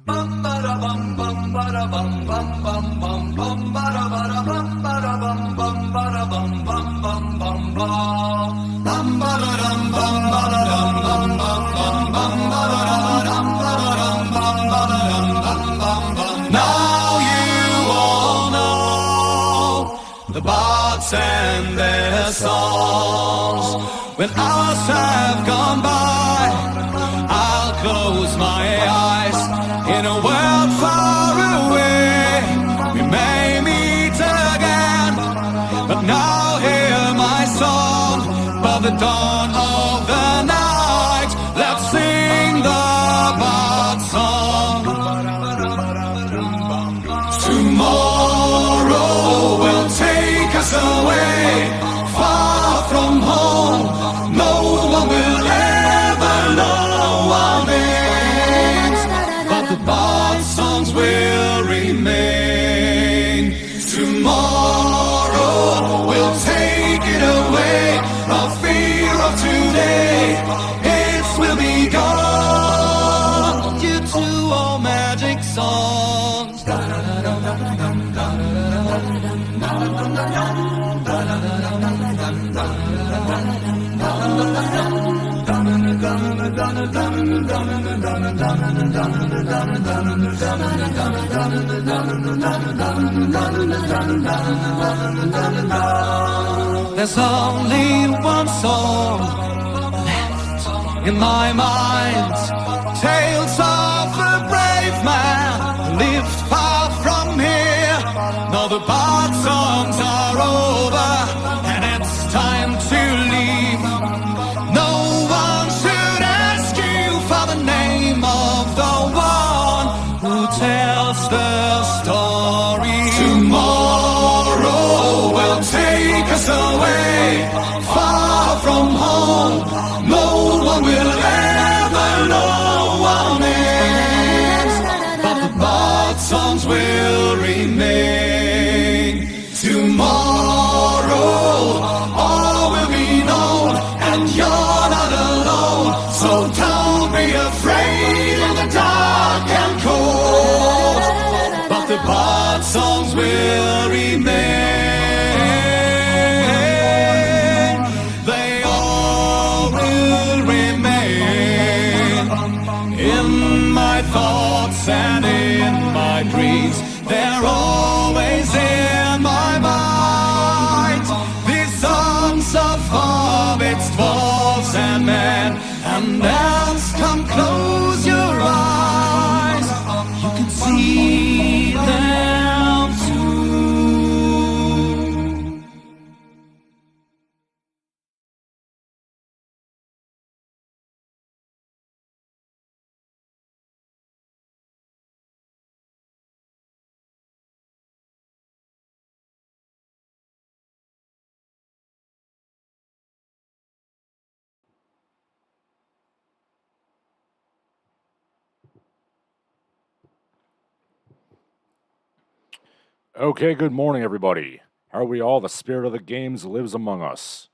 Bum ba da bum bum ba da bum bum bum bum bum ba da bum ba da bum bum ba da bum bum bum bum bum bum ba da dum bum ba da dum bum bum bum bum ba da dum ba da dum bum ba da dum bum bum bum. Now you all know the bards and their songs. When hours have gone by, I'll close my eyes. In a world far away, we may meet again. But now hear my song, by the dawn of the night. Let's sing the bard song. Tomorrow will take us away, far from home. No one will ever know our names, but the bard songs will remain. Tomorrow will take it away, no fear of today, it will be gone due to all magic songs. There's only one song left in my mind, tales of a brave man who lived far from here. Now the bard songs are over and it's time to leave. No one should ask you for the name of the one who tells the story. Tomorrow will take us away, far from home. No one will ever know our names, but the bard songs will remain. Tomorrow all will be known, and you're not alone. So don't be afraid in the dark and cold, but the bard songs will remain. They all will remain in my thoughts and in my dreams. They're always in my mind. These songs of hobbits, dwarves and men and elves. Come close your eyes, you can see them too. Okay, good morning, everybody. How are we all? The spirit of the games lives among us.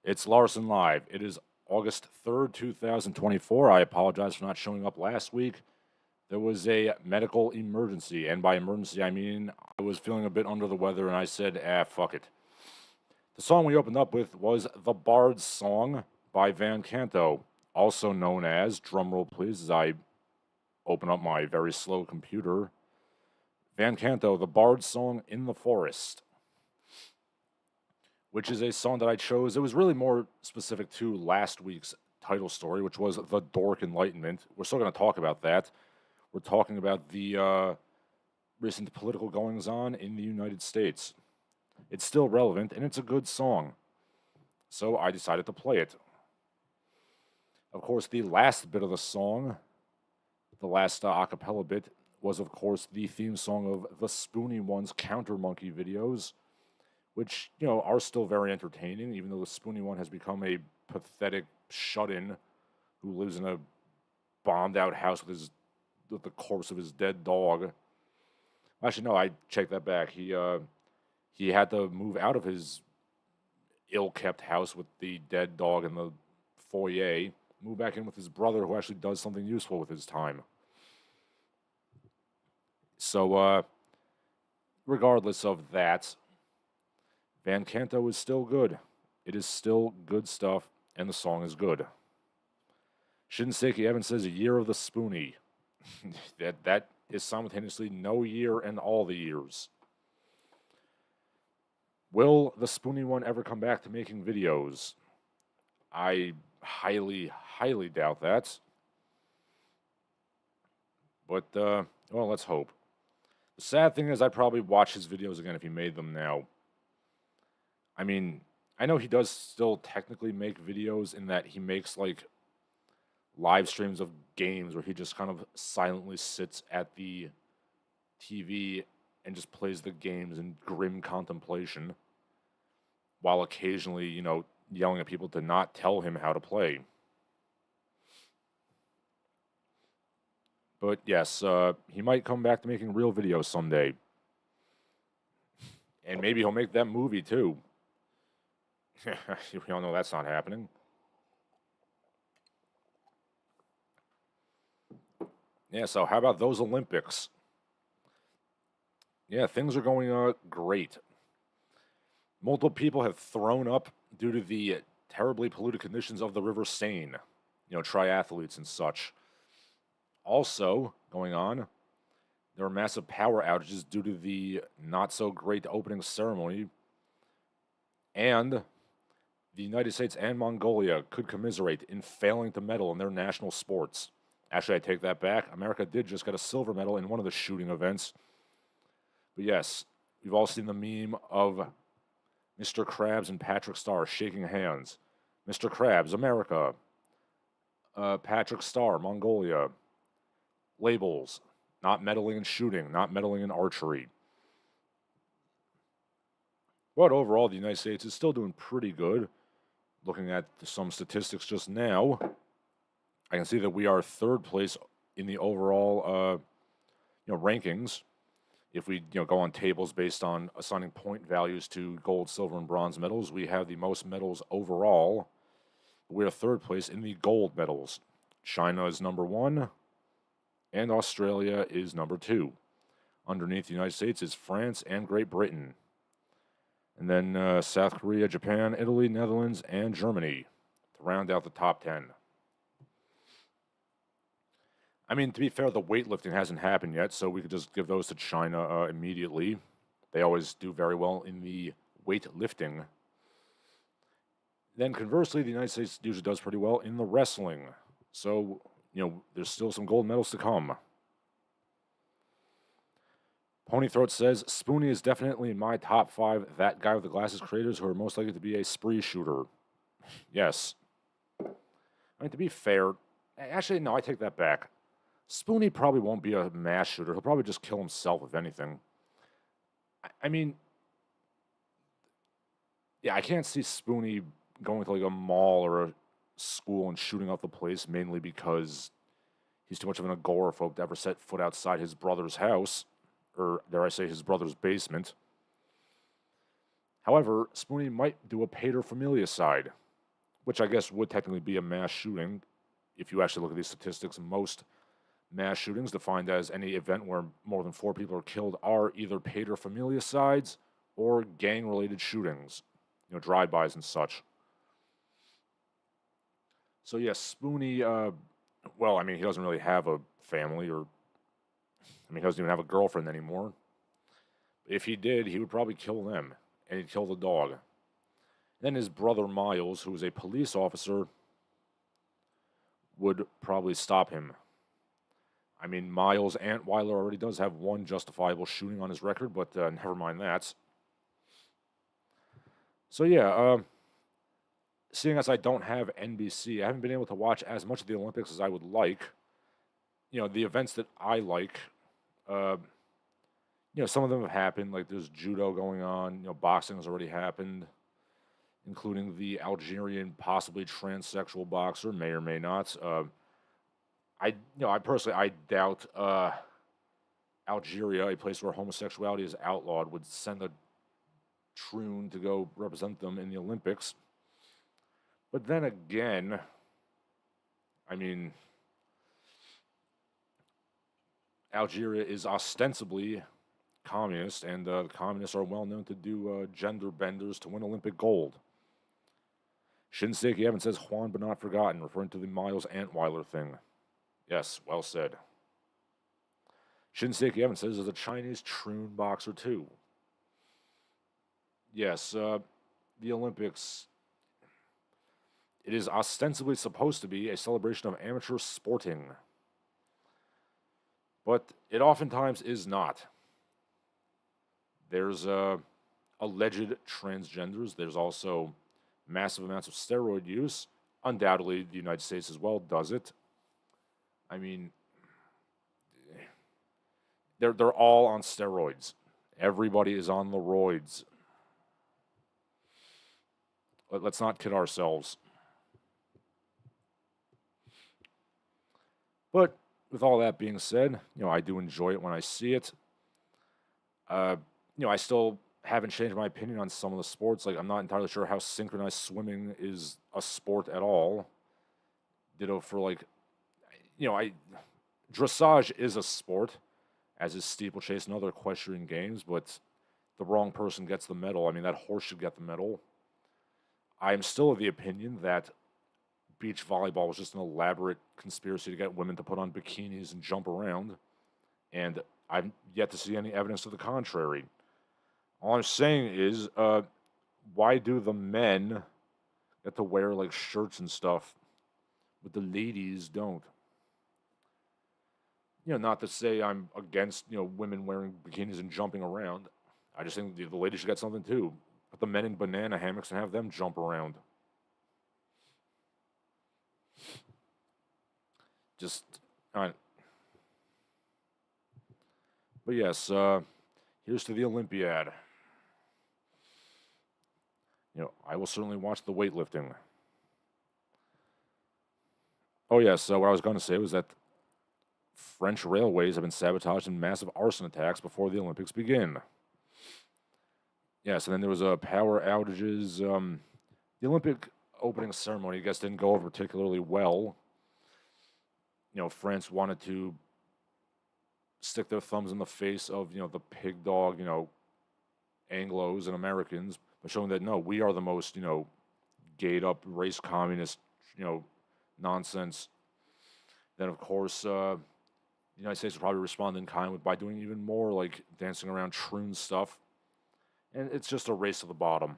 It's Larsen Live. It is August 3rd, 2024. I apologize for not showing up last week. There was a medical emergency, and by emergency, I mean I was feeling a bit under the weather, and I said, fuck it. The song we opened up with was The Bard's Song by Canto, also known as, drumroll please, as I open up my very slow computer, Canto, The Bard's Song in the Forest, which is a song that I chose. It was really more specific to last week's title story, which was the Dork Enlightenment. We're still going to talk about that. We're talking about the recent political goings-on in the United States. It's still relevant, and it's a good song. So I decided to play it. Of course, the last bit of the song, the last a cappella bit, was, of course, the theme song of the Spoony One's Counter Monkey videos, which, you know, are still very entertaining, even though the Spoony One has become a pathetic shut-in who lives in a bombed-out house with the corpse of his dead dog. Actually, no, I checked that back. He had to move out of his ill-kept house with the dead dog in the foyer, move back in with his brother, who actually does something useful with his time. So, regardless of that, Van Canto is still good. It is still good stuff, and the song is good. Shinseki Evans says, Year of the Spoony. that is simultaneously no year and all the years. Will the Spoony One ever come back to making videos? I highly, highly doubt that. But, well, let's hope. The sad thing is I'd probably watch his videos again if he made them now. I mean, I know he does still technically make videos in that he makes, like, live streams of games where he just kind of silently sits at the TV and just plays the games in grim contemplation while occasionally, yelling at people to not tell him how to play. But yes, he might come back to making real videos someday. And maybe he'll make that movie too. We all know that's not happening. Yeah, so how about those Olympics? Yeah, things are going great. Multiple people have thrown up due to the terribly polluted conditions of the River Seine, triathletes and such. Also, going on, there are massive power outages due to the not-so-great opening ceremony, and the United States and Mongolia could commiserate in failing to medal in their national sports. Actually, I take that back. America did just get a silver medal in one of the shooting events. But yes, we've all seen the meme of Mr. Krabs and Patrick Star shaking hands. Mr. Krabs, America. Patrick Star, Mongolia. Labels. Not meddling in shooting, not meddling in archery. But overall, the United States is still doing pretty good. Looking at some statistics just now, I can see that we are third place in the overall, rankings. If we, go on tables based on assigning point values to gold, silver, and bronze medals, we have the most medals overall. We're third place in the gold medals. China is number 1, and Australia is number 2. Underneath the United States is France and Great Britain. And then South Korea, Japan, Italy, Netherlands, and Germany to round out the top 10. I mean, to be fair, the weightlifting hasn't happened yet, so we could just give those to China immediately. They always do very well in the weightlifting. Then conversely, the United States usually does pretty well in the wrestling. So, there's still some gold medals to come. Ponythroat says, Spoony is definitely in my top 5 that guy with the glasses creators who are most likely to be a spree shooter. Yes. I mean, to be fair, actually, no, I take that back. Spoony probably won't be a mass shooter. He'll probably just kill himself, if anything. I mean, yeah, I can't see Spoony going to, like, a mall or a school and shooting up the place, mainly because he's too much of an agoraphobe to ever set foot outside his brother's house, or dare I say his brother's basement. However, Spoony might do a paterfamiliaside, which I guess would technically be a mass shooting. If you actually look at these statistics, most mass shootings, defined as any event where more than 4 people are killed, are either paterfamiliasides or gang-related shootings, drive-bys and such. So yes, Spoony, well, I mean, he doesn't really have a family, he doesn't even have a girlfriend anymore. If he did, he would probably kill them, and he'd kill the dog. Then his brother Miles, who is a police officer, would probably stop him. I mean, Miles Antweiler already does have 1 justifiable shooting on his record, but never mind that. So yeah, seeing as I don't have NBC, I haven't been able to watch as much of the Olympics as I would like. The events that I like, some of them have happened, like there's judo going on, boxing has already happened, including the Algerian, possibly transsexual boxer, may or may not. I doubt Algeria, a place where homosexuality is outlawed, would send a troon to go represent them in the Olympics. But then again, I mean, Algeria is ostensibly communist, and the communists are well known to do gender benders to win Olympic gold. Shinseki Evans says Juan but not forgotten, referring to the Miles Antweiler thing. Yes, well said. Shinseki Evans says there's a Chinese troon boxer too. Yes, the Olympics. It is ostensibly supposed to be a celebration of amateur sporting, but it oftentimes is not. There's alleged transgenders. There's also massive amounts of steroid use. Undoubtedly, the United States as well does it. I mean, they're all on steroids. Everybody is on the roids. Let's not kid ourselves. But with all that being said, I do enjoy it when I see it. I still haven't changed my opinion on some of the sports. Like, I'm not entirely sure how synchronized swimming is a sport at all. Ditto for dressage is a sport, as is steeplechase and other equestrian games, but the wrong person gets the medal. I mean, that horse should get the medal. I am still of the opinion that beach volleyball was just an elaborate conspiracy to get women to put on bikinis and jump around, and I've yet to see any evidence to the contrary. All I'm saying is, why do the men get to wear like shirts and stuff, but the ladies don't? Not to say I'm against women wearing bikinis and jumping around. I just think the ladies should get something too. Put the men in banana hammocks and have them jump around. Just, but yes, here's to the Olympiad. I will certainly watch the weightlifting. Oh yes, so what I was going to say was that French railways have been sabotaged in massive arson attacks before the Olympics begin. Yes, and then there was power outages. The Olympic opening ceremony, I guess, didn't go over particularly well. France wanted to stick their thumbs in the face of, the pig dog, Anglos and Americans, by showing that, no, we are the most, gayed up race communist, nonsense. Then, of course, the United States will probably respond in kind by doing even more, like dancing around troon stuff. And it's just a race to the bottom.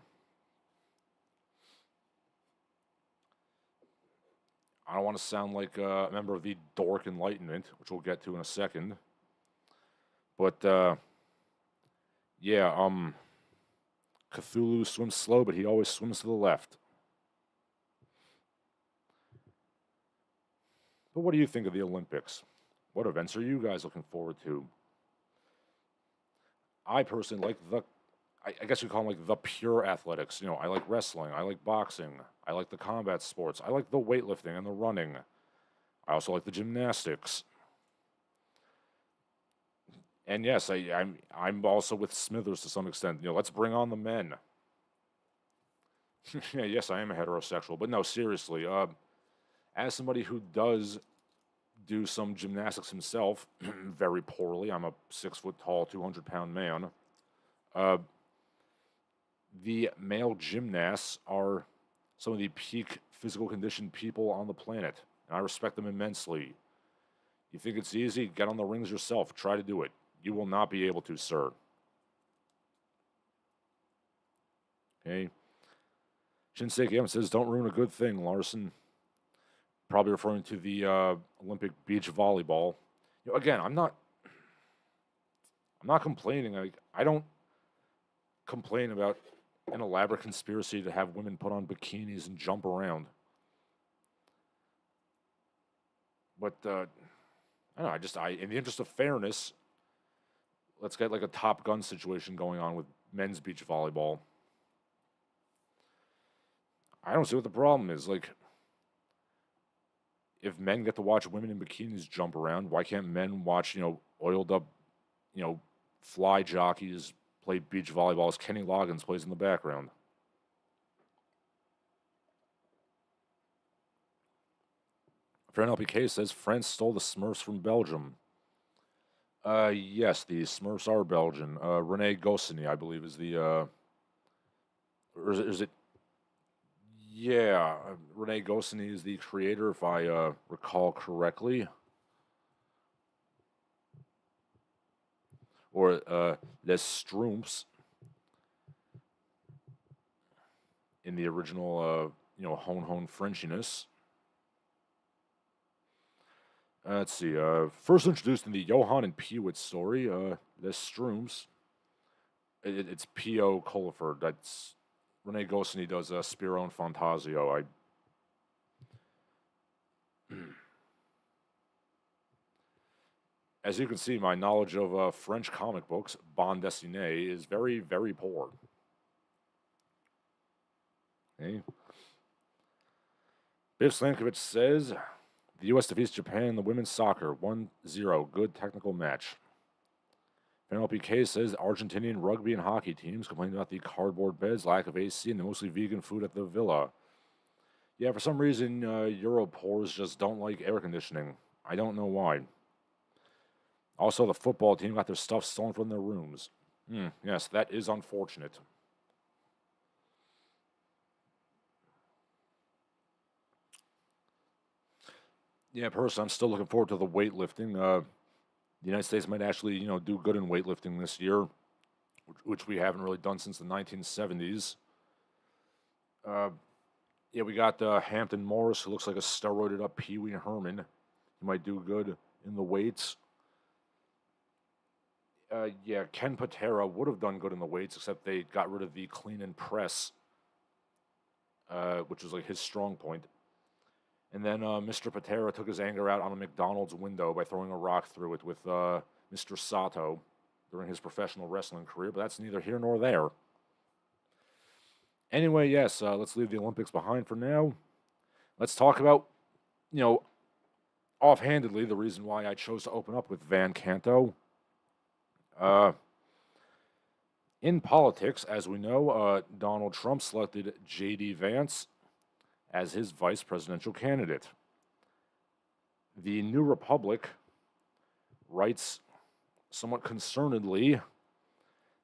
I don't want to sound like a member of the Dork Enlightenment, which we'll get to in a second. But, Cthulhu swims slow, but he always swims to the left. But what do you think of the Olympics? What events are you guys looking forward to? I personally like I guess we call them like the pure athletics. I like wrestling. I like boxing. I like the combat sports. I like the weightlifting and the running. I also like the gymnastics. And yes, I'm also with Smithers to some extent. Let's bring on the men. Yeah, yes, I am a heterosexual, but no, seriously. As somebody who does do some gymnastics himself, very poorly. I'm a 6 foot tall, 200-pound man. The male gymnasts are some of the peak physical conditioned people on the planet, and I respect them immensely. You think it's easy? Get on the rings yourself. Try to do it. You will not be able to, sir. Okay. Shinseki M says, "Don't ruin a good thing, Larsen." Probably referring to the Olympic beach volleyball. Again, I'm not complaining. I don't complain about an elaborate conspiracy to have women put on bikinis and jump around. But I don't know. In the interest of fairness, let's get like a Top Gun situation going on with men's beach volleyball. I don't see what the problem is. Like, if men get to watch women in bikinis jump around, why can't men watch, oiled up, fly jockeys play beach volleyball as Kenny Loggins plays in the background? Fran LPK says France stole the Smurfs from Belgium. Yes, the Smurfs are Belgian. Rene Goscinny, I believe, is the, or is it? Yeah, Rene Goscinny is the creator, if I recall correctly, or Les Schtroumpfs in the original, Hon Hon Frenchiness. Let's see. First introduced in the Johann and Peewit story, Les Schtroumpfs. It's P.O. Coliford. That's Rene Goscinny does Spiro and Fantasio. As you can see, my knowledge of French comic books, bande dessinée, is very, very poor. Okay. Biff Slankovich says the U.S. defeats Japan in the women's soccer 1-0. Good technical match. Penelope K says Argentinian rugby and hockey teams complain about the cardboard beds, lack of AC, and the mostly vegan food at the villa. Yeah, for some reason, Europors just don't like air conditioning. I don't know why. Also, the football team got their stuff stolen from their rooms. Yes, that is unfortunate. Yeah, personally, I'm still looking forward to the weightlifting. The United States might actually, do good in weightlifting this year, which we haven't really done since the 1970s. Yeah, we got Hampton Morris, who looks like a steroided up Pee Wee Herman. He might do good in the weights. Yeah, Ken Patera would have done good in the weights, except they got rid of the clean and press, which was like his strong point. And then Mr. Patera took his anger out on a McDonald's window by throwing a rock through it with Mr. Sato during his professional wrestling career, but that's neither here nor there. Anyway, yes, let's leave the Olympics behind for now. Let's talk about, offhandedly, the reason why I chose to open up with Van Canto. In politics, as we know, Donald Trump selected JD Vance as his vice presidential candidate. The New Republic writes somewhat concernedly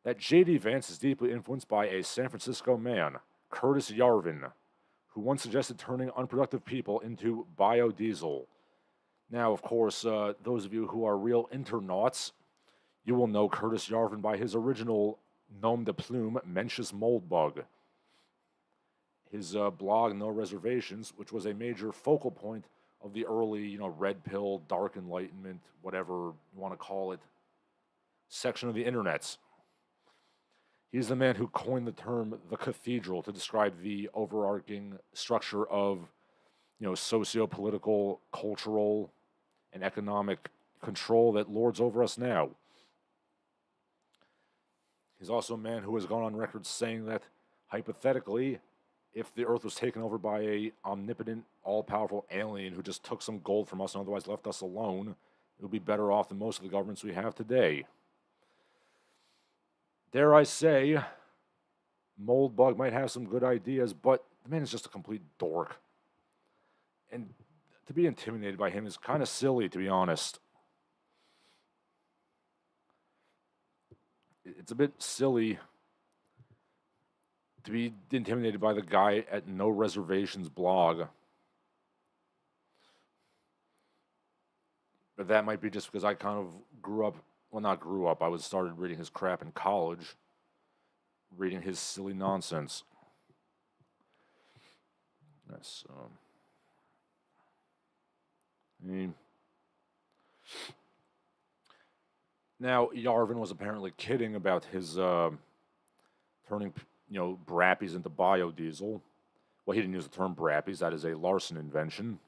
that J.D. Vance is deeply influenced by a San Francisco man, Curtis Yarvin, who once suggested turning unproductive people into biodiesel. Now, of course, those of you who are real internauts, you will know Curtis Yarvin by his original nom de plume, Mencius Moldbug. His blog, No Reservations, which was a major focal point of the early, red pill, dark enlightenment, whatever you want to call it, section of the internets. He's the man who coined the term the cathedral to describe the overarching structure of, socio-political, cultural, and economic control that lords over us now. He's also a man who has gone on record saying that, hypothetically, if the Earth was taken over by a omnipotent, all-powerful alien who just took some gold from us and otherwise left us alone, it would be better off than most of the governments we have today. Dare I say, Moldbug might have some good ideas, but the man is just a complete dork. And to be intimidated by him is kind of silly, to be honest. It's a bit silly to be intimidated by the guy at No Reservations blog. But that might be just because I kind of I was started reading his crap in college, reading his silly nonsense. That's, now, Yarvin was apparently kidding about his turning, brappies into biodiesel. Well, he didn't use the term brappies. That is a Larsen invention.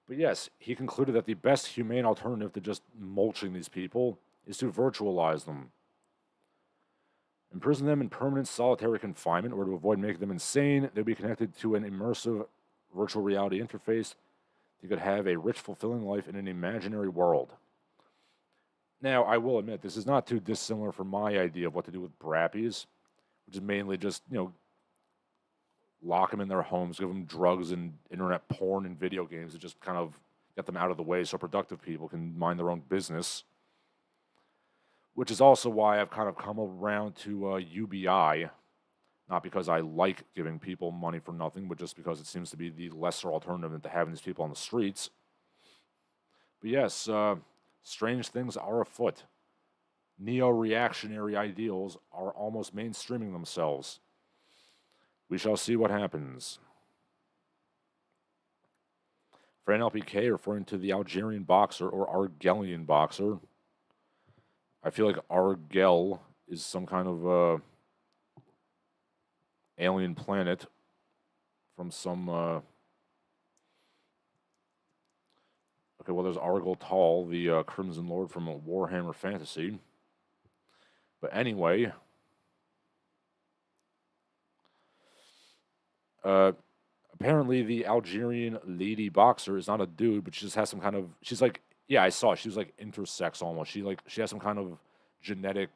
But yes, he concluded that the best humane alternative to just mulching these people is to virtualize them. Imprison them in permanent solitary confinement, or to avoid making them insane, they'll be connected to an immersive virtual reality interface. They could have a rich, fulfilling life in an imaginary world. Now, I will admit, this is not too dissimilar from my idea of what to do with brappies, which is mainly just, lock them in their homes, give them drugs and internet porn and video games to just kind of get them out of the way so productive people can mind their own business. which is also why I've kind of come around to UBI, not because I like giving people money for nothing, but just because it seems to be the lesser alternative than to having these people on the streets. But yes, strange things are afoot. Neo-reactionary ideals are almost mainstreaming themselves. We shall see what happens. Fran LPK referring to the Algerian boxer or Argelian boxer. I feel like Argel is some kind of alien planet from some. Okay, well, there's Argel Tall, the Crimson Lord from Warhammer Fantasy. But anyway, apparently the Algerian lady boxer is not a dude, but she just has some kind of. She's like, yeah, I saw. She was like intersex almost. She has some kind of genetic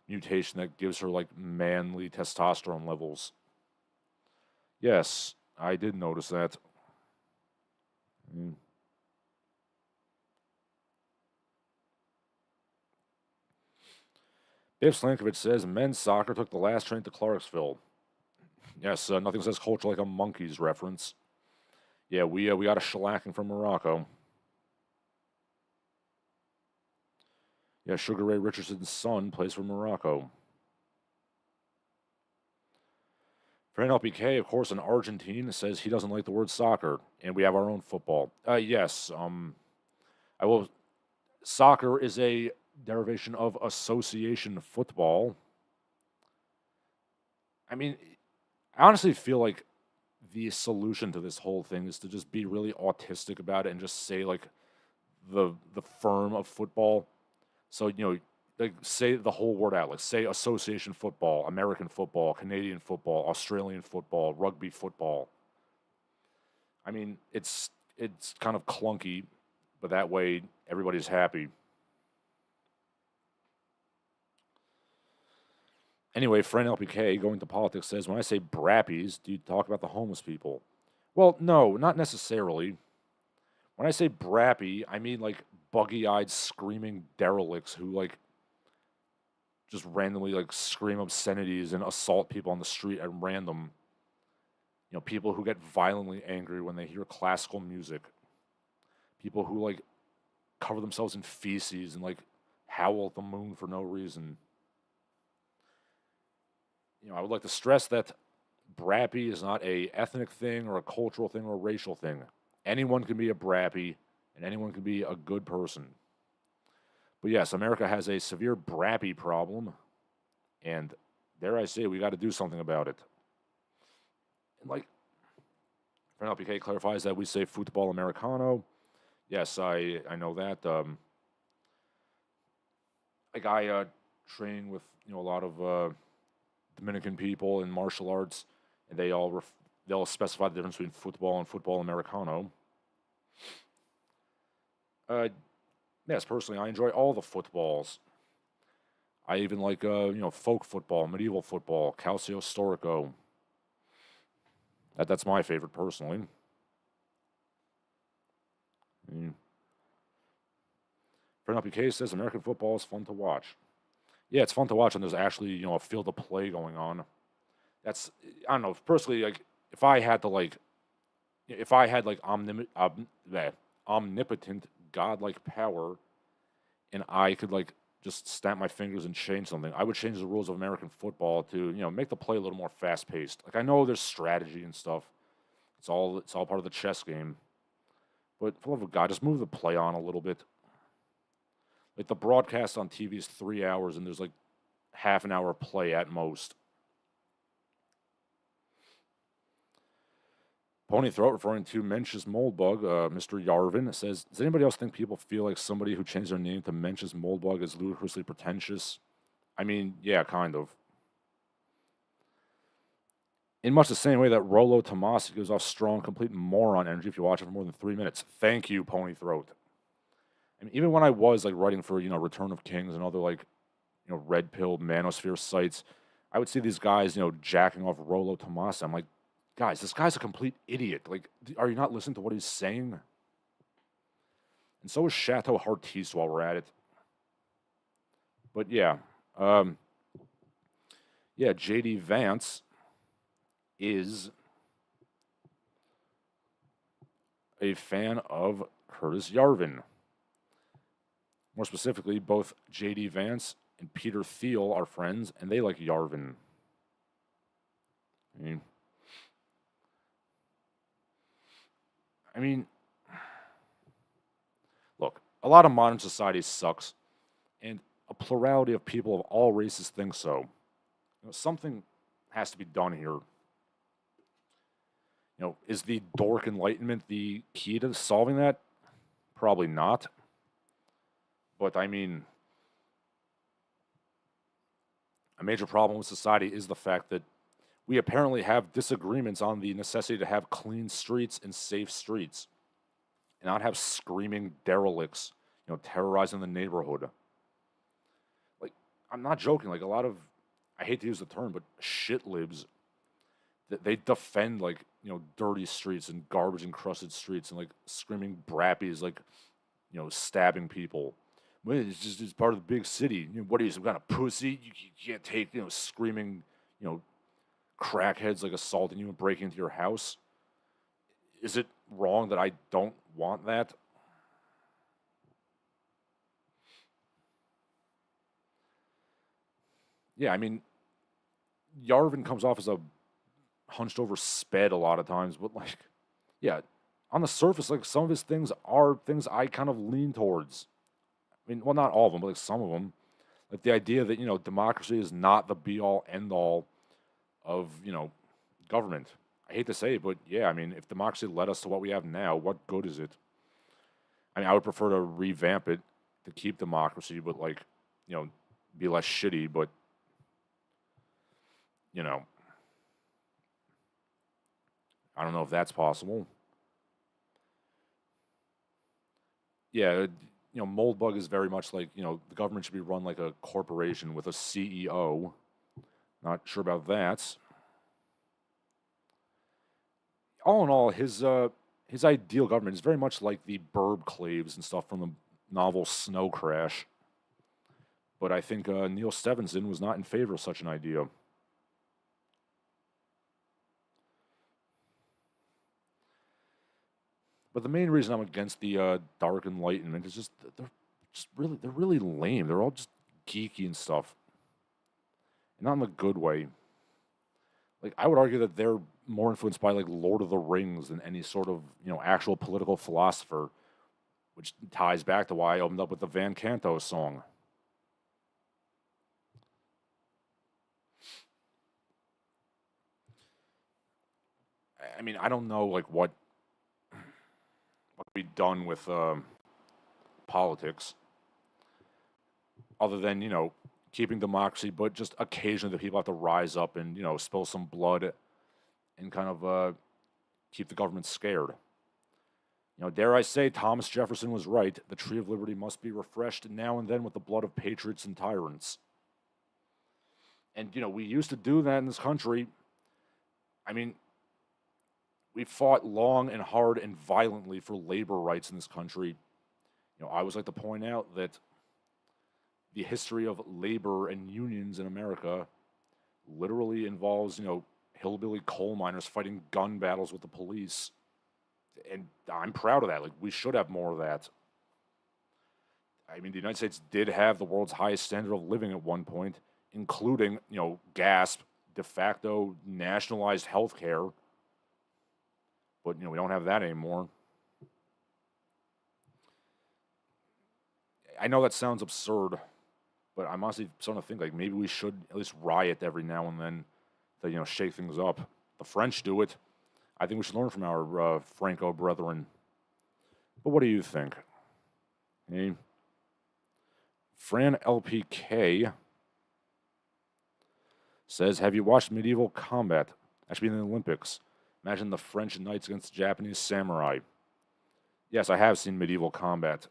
mutation that gives her like manly testosterone levels. Yes, I did notice that. Biff Slankovich says men's soccer took the last train to Clarksville. Yes, nothing says culture like a monkey's reference. Yeah, we got a shellacking from Morocco. Yeah, Sugar Ray Richardson's son plays for Morocco. Fran LPK, of course, in Argentine, says he doesn't like the word soccer, and we have our own football. Yes, I will. Soccer is a derivation of association football. I mean, I honestly feel like the solution to this whole thing is to just be really autistic about it and just say like the firm of football. So, like say the whole word out. Like say association football, American football, Canadian football, Australian football, rugby football. I mean, it's kind of clunky, but that way everybody's happy. Anyway, friend LPK going to politics says, when I say brappies, do you talk about the homeless people? Well, no, not necessarily. When I say brappy, I mean like buggy-eyed screaming derelicts who like just randomly like scream obscenities and assault people on the street at random. People who get violently angry when they hear classical music. People who like cover themselves in feces and like howl at the moon for no reason. I would like to stress that brappy is not a ethnic thing or a cultural thing or a racial thing. Anyone can be a brappy and anyone can be a good person. But yes, America has a severe brappy problem, and dare I say, we got to do something about it. And like, Fran LPK clarifies that we say football Americano. Yes, I know that. Like I train with a lot of Dominican people in martial arts, and they'll specify the difference between football and football Americano. Yes, personally, I enjoy all the footballs. I even like folk football, medieval football, calcio storico. That's my favorite personally. Fern PK says American football is fun to watch. Yeah, it's fun to watch when there's actually a field of play going on. I don't know, personally, like if I had omnipotent godlike power, and I could like just snap my fingers and change something, I would change the rules of American football to make the play a little more fast paced. Like I know there's strategy and stuff. It's all part of the chess game. But for the love of God, just move the play on a little bit. Like the broadcast on TV is 3 hours, and there's like half an hour play at most. Pony Throat, referring to Mensch's Moldbug, Mr. Yarvin, says, does anybody else think people feel like somebody who changed their name to Mensch's Moldbug is ludicrously pretentious? I mean, yeah, kind of. In much the same way that Rollo Tomasi gives off strong, complete moron energy if you watch it for more than 3 minutes. Thank you, Pony Throat. I mean, even when I was like writing for Return of Kings and other like red pill manosphere sites, I would see these guys jacking off Rollo Tomasi. I'm like, guys, this guy's a complete idiot. Like, are you not listening to what he's saying? And so is Chateau Heartiste while we're at it. But yeah, JD Vance is a fan of Curtis Yarvin. More specifically, both JD Vance and Peter Thiel are friends, and they like Yarvin. I mean, look, a lot of modern society sucks, and a plurality of people of all races think so. Something has to be done here. Is the Dork Enlightenment the key to solving that? Probably not. But I mean, a major problem with society is the fact that we apparently have disagreements on the necessity to have clean streets and safe streets, and not have screaming derelicts, terrorizing the neighborhood. Like, I'm not joking. Like, a lot of, I hate to use the term, but shit libs, they defend, like, dirty streets and garbage encrusted streets and, like, screaming brappies, like, stabbing people. Well, it's part of the big city. What are you, some kind of pussy? You can't take, screaming, crackheads, like, assaulting you and breaking into your house. Is it wrong that I don't want that? Yeah, I mean, Yarvin comes off as a hunched over sped a lot of times, but, like, yeah, on the surface, like, some of his things are things I kind of lean towards. I mean, well, not all of them, but, like, some of them. Like, the idea that, democracy is not the be-all, end-all of, government. I hate to say it, but yeah, I mean, if democracy led us to what we have now, what good is it? I mean, I would prefer to revamp it to keep democracy, but, like, be less shitty, but, I don't know if that's possible. Yeah, Moldbug is very much like, the government should be run like a corporation with a CEO. Not sure about that. All in all, his ideal government is very much like the burb claves and stuff from the novel Snow Crash. But I think Neil Stephenson was not in favor of such an idea. But the main reason I'm against the Dark Enlightenment is just they're really lame. They're all just geeky and stuff, and not in a good way. Like, I would argue that they're more influenced by, like, Lord of the Rings than any sort of actual political philosopher, which ties back to why I opened up with the Van Canto song. I mean, I don't know, like, what could be done with politics other than keeping democracy, but just occasionally the people have to rise up and spill some blood and kind of keep the government scared. Dare I say, Thomas Jefferson was right. The tree of liberty must be refreshed now and then with the blood of patriots and tyrants. And we used to do that in this country. I mean, we fought long and hard and violently for labor rights in this country. I always like to point out that the history of labor and unions in America literally involves, hillbilly coal miners fighting gun battles with the police. And I'm proud of that. Like, we should have more of that. I mean, the United States did have the world's highest standard of living at one point, including, gasp, de facto nationalized health care. But, we don't have that anymore. I know that sounds absurd, but I'm honestly starting to think, like, maybe we should at least riot every now and then to, shake things up. The French do it. I think we should learn from our Franco brethren. But what do you think? Hey? Fran LPK says, have you watched medieval combat? Actually, in the Olympics. Imagine the French knights against the Japanese samurai. Yes, I have seen medieval combat.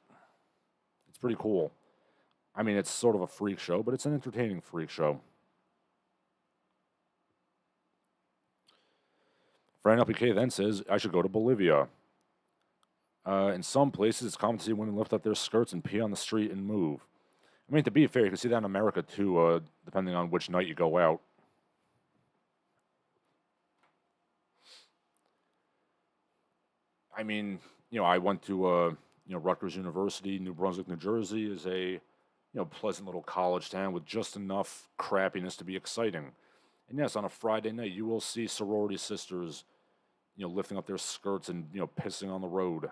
It's pretty cool. I mean, it's sort of a freak show, but it's an entertaining freak show. Fran LPK then says, I should go to Bolivia. In some places, it's common to see women lift up their skirts and pee on the street and move. I mean, to be fair, you can see that in America too, depending on which night you go out. I mean, I went to Rutgers University, New Brunswick, New Jersey is a pleasant little college town with just enough crappiness to be exciting. And yes, on a Friday night, you will see sorority sisters, lifting up their skirts and pissing on the road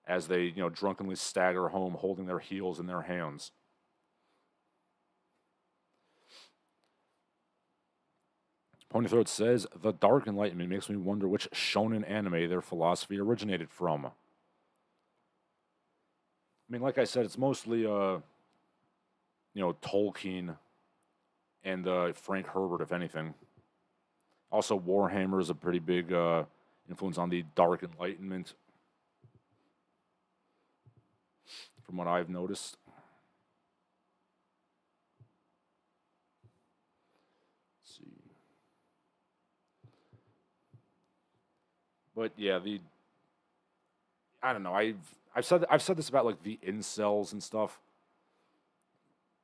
as they drunkenly stagger home, holding their heels in their hands. Ponythroat says, the Dark Enlightenment makes me wonder which shonen anime their philosophy originated from. I mean, like I said, it's mostly, Tolkien and Frank Herbert, if anything. Also, Warhammer is a pretty big influence on the Dark Enlightenment, from what I've noticed. Let's see. But yeah, I don't know. I've said this about like the incels and stuff.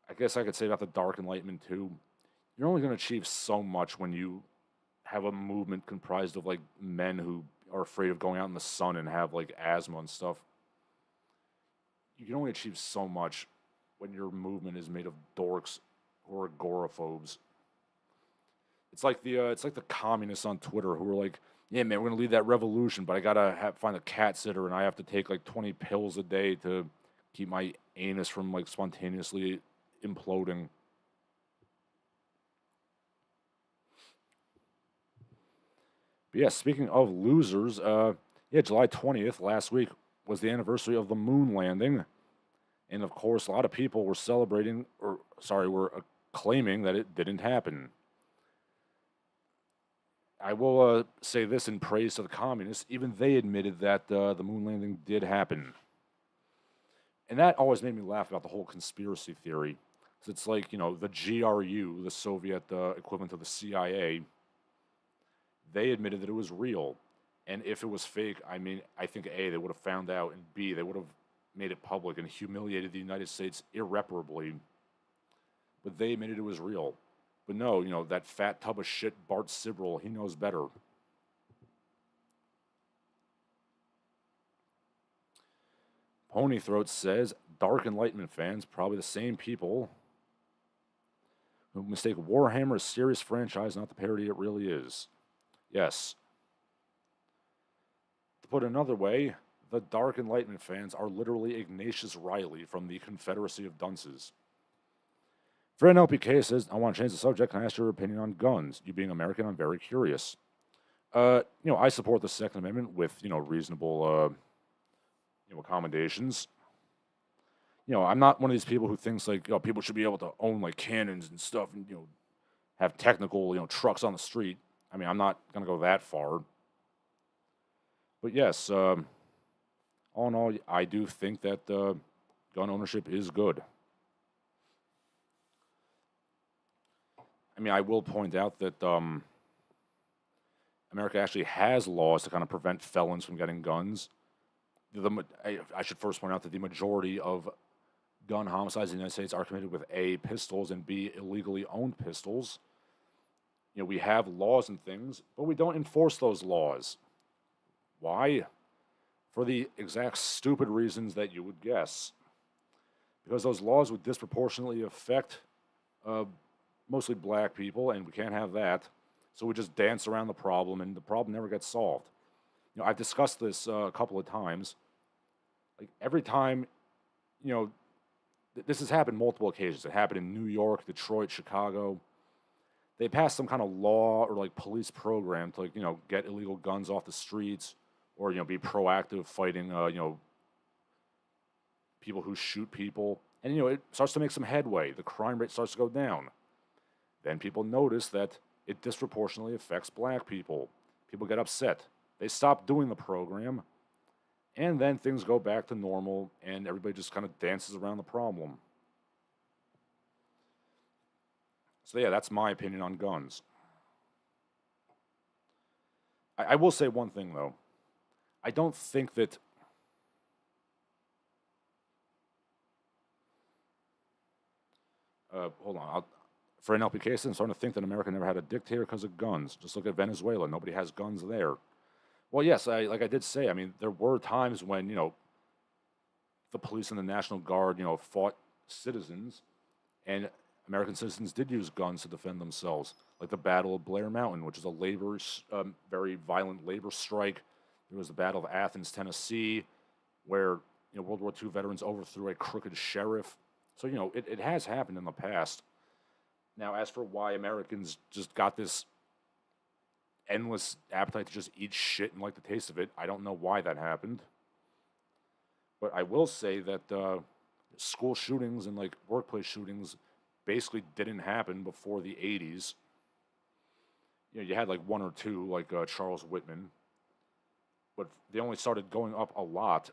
I guess I could say about the Dark Enlightenment too. You're only going to achieve so much when you have a movement comprised of like men who are afraid of going out in the sun and have like asthma and stuff. You can only achieve so much when your movement is made of dorks or agoraphobes. It's like the communists on Twitter who are like, yeah, man, we're gonna lead that revolution, but I gotta find a cat sitter, and I have to take like 20 pills a day to keep my anus from like spontaneously imploding. But yeah, speaking of losers, July 20th last week was the anniversary of the moon landing, and of course, a lot of people were were claiming that it didn't happen. I will say this in praise to the communists. Even they admitted that the moon landing did happen. And that always made me laugh about the whole conspiracy theory. 'Cause it's like, the GRU, the Soviet equivalent of the CIA, they admitted that it was real. And if it was fake, I mean, I think A, they would have found out, and B, they would have made it public and humiliated the United States irreparably. But they admitted it was real. But no, that fat tub of shit, Bart Sibrel, he knows better. Ponythroat says, Dark Enlightenment fans, probably the same people who mistake Warhammer as a serious franchise, not the parody it really is. Yes. To put it another way, the Dark Enlightenment fans are literally Ignatius Riley from the Confederacy of Dunces. Fred LPK says, I want to change the subject. Can I ask your opinion on guns? You being American, I'm very curious. I support the Second Amendment with, reasonable, accommodations. I'm not one of these people who thinks like, people should be able to own like cannons and stuff and, have technical, trucks on the street. I mean, I'm not going to go that far. But yes, all in all, I do think that gun ownership is good. I mean, I will point out that America actually has laws to kind of prevent felons from getting guns. I should first point out that the majority of gun homicides in the United States are committed with A, pistols, and B, illegally owned pistols. We have laws and things, but we don't enforce those laws. Why? For the exact stupid reasons that you would guess. Because those laws would disproportionately affect mostly black people, and we can't have that. So we just dance around the problem, and the problem never gets solved. I've discussed this a couple of times. Like every time, this has happened multiple occasions. It happened in New York, Detroit, Chicago. They passed some kind of law or like police program to like get illegal guns off the streets, or be proactive fighting people who shoot people, and it starts to make some headway. The crime rate starts to go down. Then people notice that it disproportionately affects black people. People get upset. They stop doing the program, and then things go back to normal, and everybody just kind of dances around the problem. So yeah, that's my opinion on guns. I will say one thing, though. I don't think that hold on. For NLP case, I'm starting to think that America never had a dictator because of guns. Just look at Venezuela. Nobody has guns there. Well, yes, like I did say, I mean, there were times when, the police and the National Guard, fought citizens, and American citizens did use guns to defend themselves, like the Battle of Blair Mountain, which is a very violent labor strike. There was the Battle of Athens, Tennessee, where World War II veterans overthrew a crooked sheriff. So it has happened in the past. Now, as for why Americans just got this endless appetite to just eat shit and like the taste of it, I don't know why that happened. But I will say that school shootings and like workplace shootings basically didn't happen before the 80s. You had like one or two, like Charles Whitman, but they only started going up a lot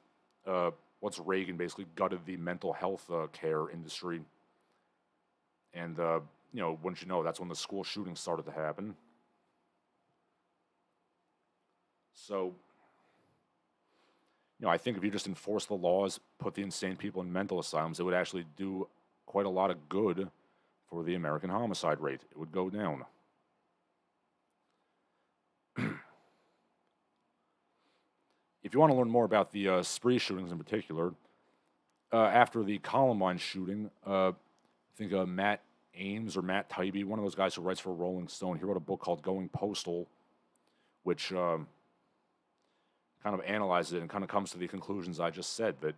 once Reagan basically gutted the mental health care industry. And, wouldn't you know, that's when the school shootings started to happen. So, I think if you just enforce the laws, put the insane people in mental asylums, it would actually do quite a lot of good for the American homicide rate. It would go down. If you want to learn more about the spree shootings in particular, after the Columbine shooting, I think Matt Ames or Matt Taibbi, one of those guys who writes for Rolling Stone, he wrote a book called Going Postal, which kind of analyzes it and kind of comes to the conclusions I just said, that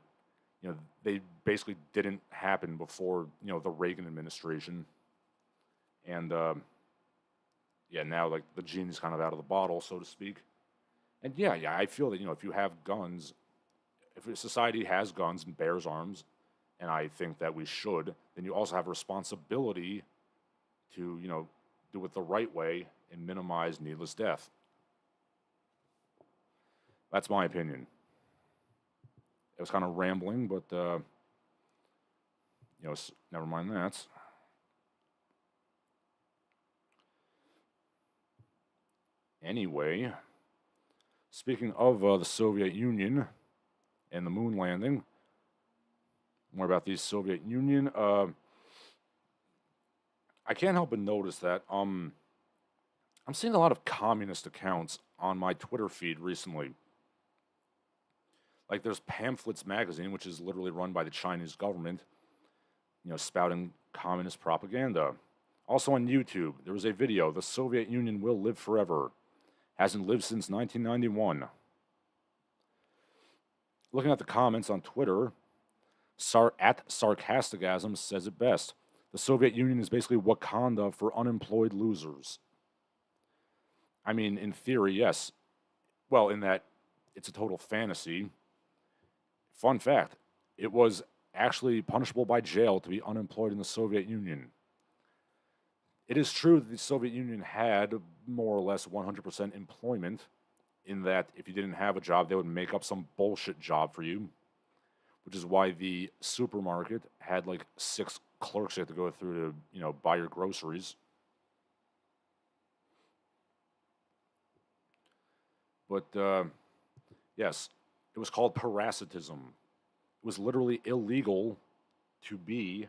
they basically didn't happen before the Reagan administration, and now like the genie's kind of out of the bottle, so to speak. And yeah, I feel that if you have guns, if a society has guns and bears arms, and I think that we should, then you also have a responsibility to do it the right way and minimize needless death. That's my opinion. It was kind of rambling, but never mind that. Anyway, speaking of the Soviet Union and the moon landing, more about the Soviet Union. I can't help but notice that I'm seeing a lot of communist accounts on my Twitter feed recently. Like there's Pamphlets magazine, which is literally run by the Chinese government, spouting communist propaganda. Also on YouTube, there was a video, "The Soviet Union Will Live Forever." Hasn't lived since 1991. Looking at the comments on Twitter, at Sarcastigasm says it best. The Soviet Union is basically Wakanda for unemployed losers. I mean, in theory, yes. Well, in that it's a total fantasy. Fun fact, it was actually punishable by jail to be unemployed in the Soviet Union. It is true that the Soviet Union had more or less 100% employment, in that if you didn't have a job, they would make up some bullshit job for you, which is why the supermarket had like 6 clerks you had to go through to, buy your groceries. But, yes, it was called parasitism. It was literally illegal to be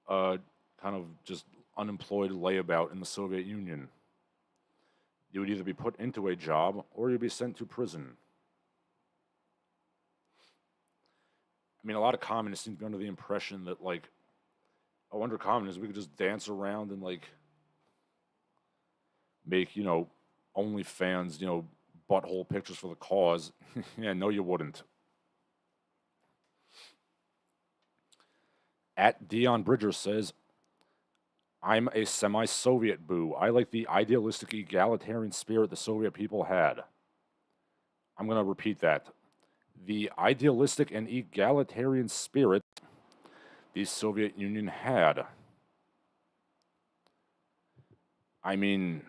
kind of just unemployed layabout in the Soviet Union. You would either be put into a job or you'd be sent to prison. I mean, a lot of communists seem to be under the impression that, like, under communism, we could just dance around and, like, make, OnlyFans, butthole pictures for the cause. Yeah, no, you wouldn't. At Dion Bridger says, "I'm a semi-Soviet boo. I like the idealistic egalitarian spirit the Soviet people had." I'm going to repeat that. The idealistic and egalitarian spirit the Soviet Union had. I mean,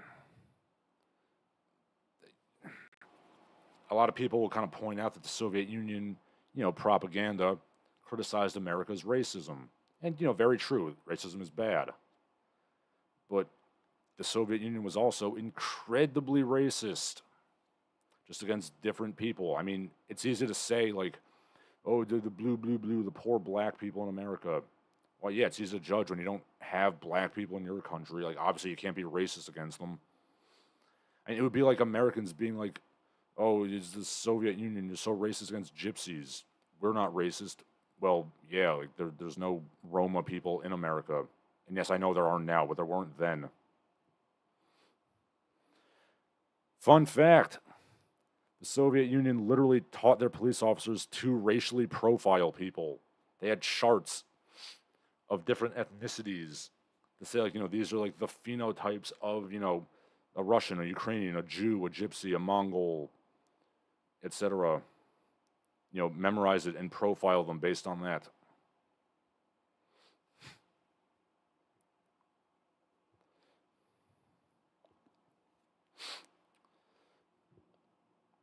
a lot of people will kind of point out that the Soviet Union, propaganda criticized America's racism. And, very true, racism is bad. But the Soviet Union was also incredibly racist, just against different people. I mean, it's easy to say, like, oh, the blue, the poor black people in America. Well, yeah, it's easy to judge when you don't have black people in your country. Like, obviously, you can't be racist against them. And it would be like Americans being like, "Oh, it's the Soviet Union. You're so racist against gypsies. We're not racist." Well, yeah, like there's no Roma people in America, and yes, I know there are now, but there weren't then. Fun fact: the Soviet Union literally taught their police officers to racially profile people. They had charts of different ethnicities to say, like, these are like the phenotypes of, a Russian, a Ukrainian, a Jew, a Gypsy, a Mongol, etc. Memorize it and profile them based on that.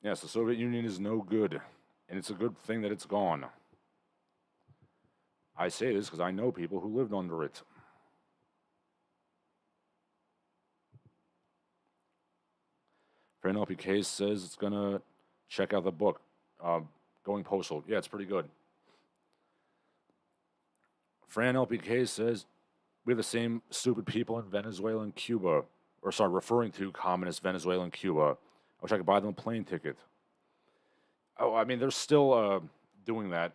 Yes, the Soviet Union is no good, and it's a good thing that it's gone. I say this because I know people who lived under it. Penelope Case says it's gonna check out the book, Going Postal. Yeah, it's pretty good. Fran LPK says we have the same stupid people in Venezuela and Cuba, or sorry, referring to communist Venezuela and Cuba. I wish I could buy them a plane ticket. Oh, I mean, they're still doing that.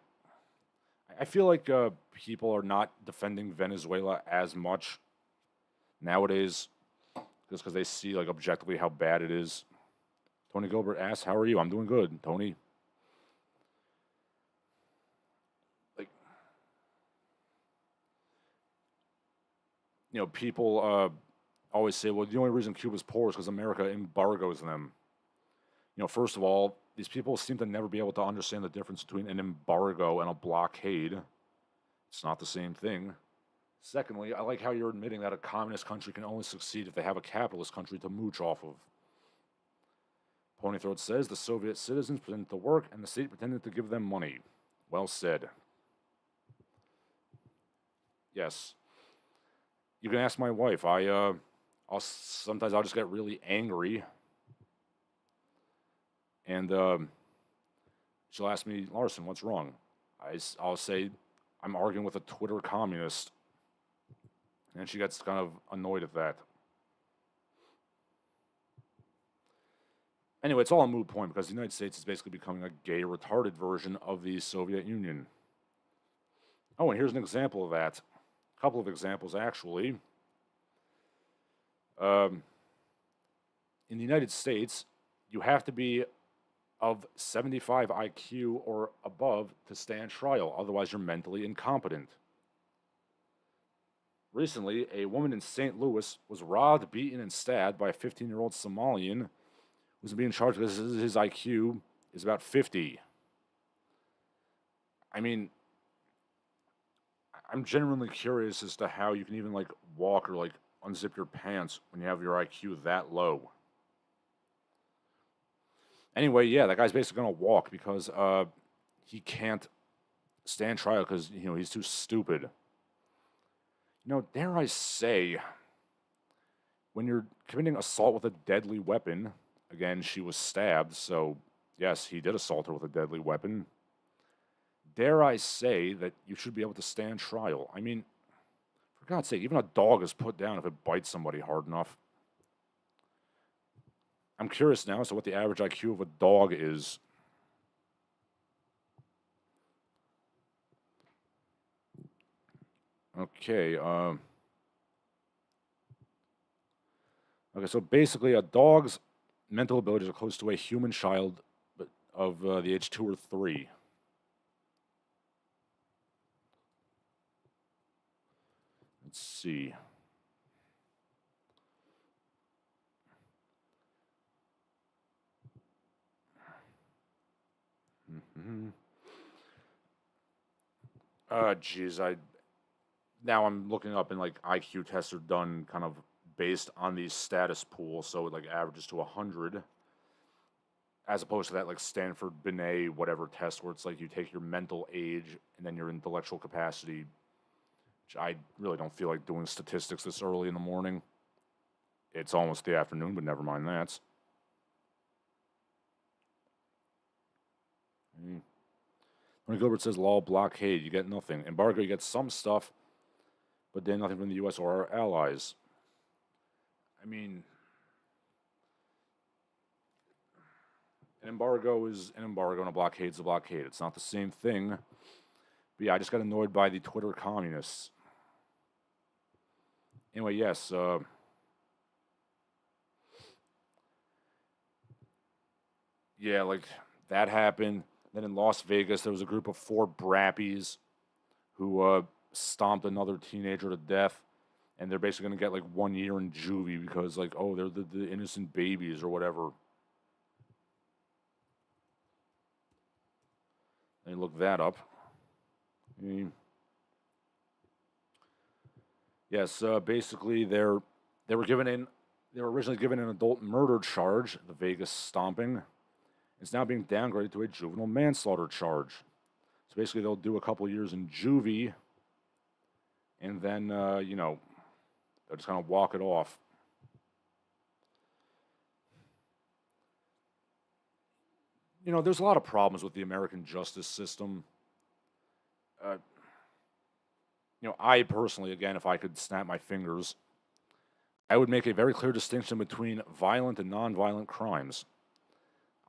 I feel like people are not defending Venezuela as much nowadays, just because they see like objectively how bad it is. Tony Gilbert asks, "How are you?" I'm doing good, Tony. Like, people always say, "Well, the only reason Cuba's poor is because America embargoes them." First of all, these people seem to never be able to understand the difference between an embargo and a blockade. It's not the same thing. Secondly, I like how you're admitting that a communist country can only succeed if they have a capitalist country to mooch off of. Ponythroat says the Soviet citizens pretended to work and the state pretended to give them money. Well said. Yes. You can ask my wife. Sometimes I'll just get really angry, and she'll ask me, "Larsen, what's wrong?" I'll say, "I'm arguing with a Twitter communist," and she gets kind of annoyed at that. Anyway, it's all a moot point because the United States is basically becoming a gay, retarded version of the Soviet Union. Oh, and here's an example of that. A couple of examples, actually. In the United States, you have to be of 75 IQ or above to stand trial. Otherwise, you're mentally incompetent. Recently, a woman in St. Louis was robbed, beaten, and stabbed by a 15-year-old Somalian who's being charged because his IQ is about 50. I mean, I'm genuinely curious as to how you can even like walk or like unzip your pants when you have your IQ that low. Anyway, yeah, that guy's basically gonna walk because he can't stand trial because he's too stupid. Dare I say, when you're committing assault with a deadly weapon, again, she was stabbed, so yes, he did assault her with a deadly weapon. Dare I say that you should be able to stand trial? I mean, for God's sake, even a dog is put down if it bites somebody hard enough. I'm curious now as to what the average IQ of a dog is. Okay, so basically, a dog's mental abilities are close to a human child but of the age 2 or 3. Let's see. Geez, now I'm looking up and like IQ tests are done kind of based on the status pool, so it like averages to 100, as opposed to that like Stanford Binet whatever test where it's like you take your mental age and then your intellectual capacity. Which I really don't feel like doing statistics this early in the morning. It's almost the afternoon, but never mind that. When Gilbert says law blockade, you get nothing. Embargo, you get some stuff. but then nothing from the U.S. or our allies. I mean, an embargo is an embargo and a blockade is a blockade. It's not the same thing. But yeah, I just got annoyed by the Twitter communists. Anyway, yes. Yeah, like that happened. Then in Las Vegas, there was a group of 4 brappies who stomped another teenager to death, and they're basically gonna get like 1 year in juvie because, like, oh, they're the innocent babies or whatever. Let me look that up. Yes, basically they were originally given an adult murder charge, the Vegas stomping. It's now being downgraded to a juvenile manslaughter charge. So basically, they'll do a couple years in juvie, and then they'll just kind of walk it off. There's a lot of problems with the American justice system. I personally, again, if I could snap my fingers, I would make a very clear distinction between violent and nonviolent crimes.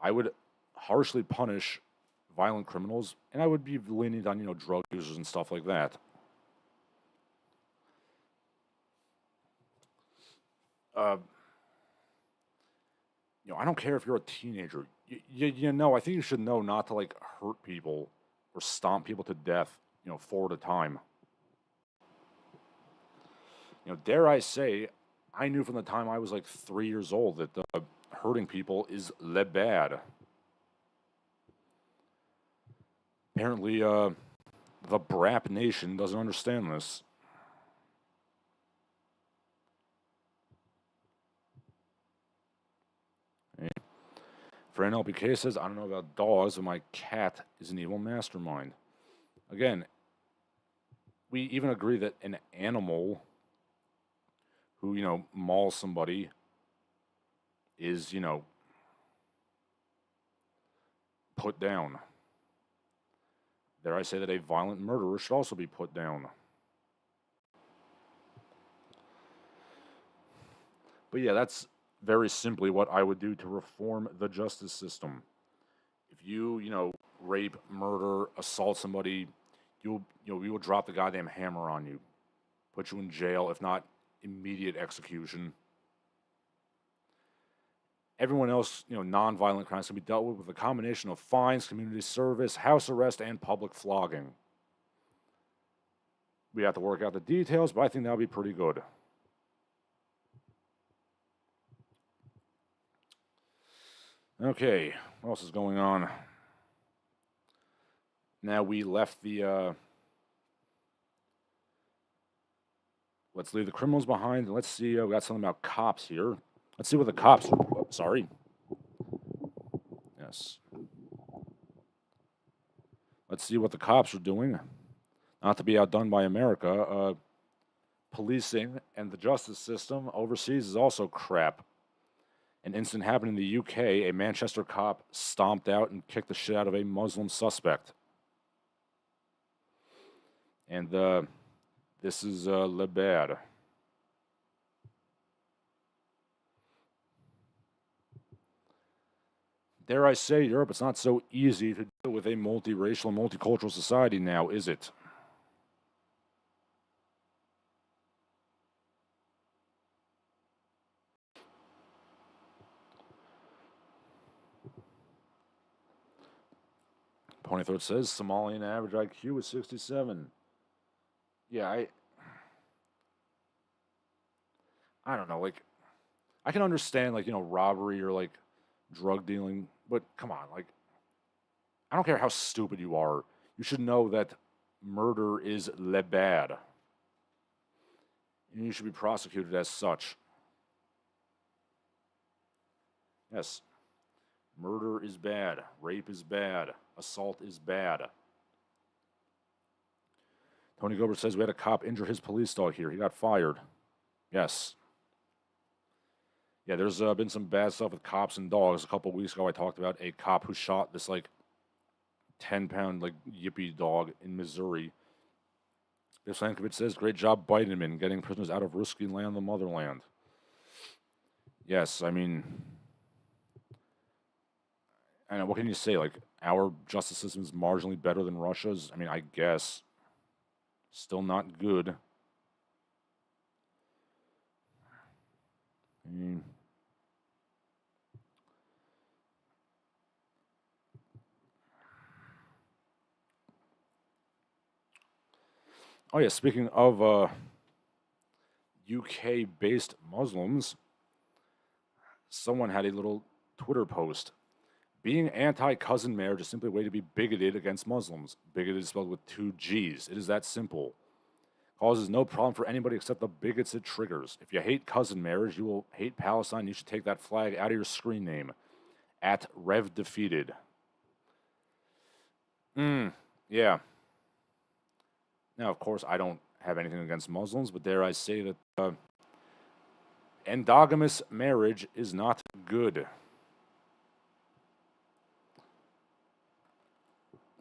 I would harshly punish violent criminals, and I would be lenient on, drug users and stuff like that. I don't care if you're a teenager. I think you should know not to, like, hurt people or stomp people to death, 4 at a time. Dare I say, I knew from the time I was like 3 years old that hurting people is le bad. Apparently, the Brap Nation doesn't understand this. Fran LPK says, I don't know about dogs, but my cat is an evil mastermind. Again, we even agree that an animal who, mauls somebody is, put down. Dare I say that a violent murderer should also be put down. But yeah, that's very simply what I would do to reform the justice system. If you, rape, murder, assault somebody, we will drop the goddamn hammer on you, put you in jail, if not immediate execution. Everyone else, non-violent crimes can be dealt with a combination of fines, community service, house arrest, and public flogging. We have to work out the details, but I think that would be pretty good. Okay, what else is going on? Now we left the, let's leave the criminals behind, and let's see, we got something about cops here. Let's see what the cops, sorry. Yes. Let's see what the cops are doing. Not to be outdone by America. Policing and the justice system overseas is also crap. An incident happened in the UK. A Manchester cop stomped out and kicked the shit out of a Muslim suspect. And this is le bad. Dare I say, Europe, it's not so easy to deal with a multiracial, multicultural society now, is it? Ponythroat says Somalian average IQ is 67. Yeah, I don't know, like, I can understand, like, robbery or, like, drug dealing, but come on, like, I don't care how stupid you are. You should know that murder is le bad. And you should be prosecuted as such. Yes. Murder is bad. Rape is bad. Assault is bad. Tony Gilbert says we had a cop injure his police dog here. He got fired. Yes. Yeah, there's been some bad stuff with cops and dogs. A couple weeks ago, I talked about a cop who shot this, like, 10-pound, like, yippy dog in Missouri. Biff Sankovic says, great job Biden getting prisoners out of risky land, the motherland. Yes, I mean, I know, what can you say? Like, our justice system is marginally better than Russia's? I mean, I guess. Still not good. I mean, oh, yeah, speaking of UK-based Muslims, someone had a little Twitter post. Being anti-cousin marriage is simply a way to be bigoted against Muslims. Bigoted is spelled with 2 G's. It is that simple. Causes no problem for anybody except the bigots it triggers. If you hate cousin marriage, you will hate Palestine. You should take that flag out of your screen name. At Rev Defeated. Yeah. Now, of course, I don't have anything against Muslims, but dare I say that endogamous marriage is not good.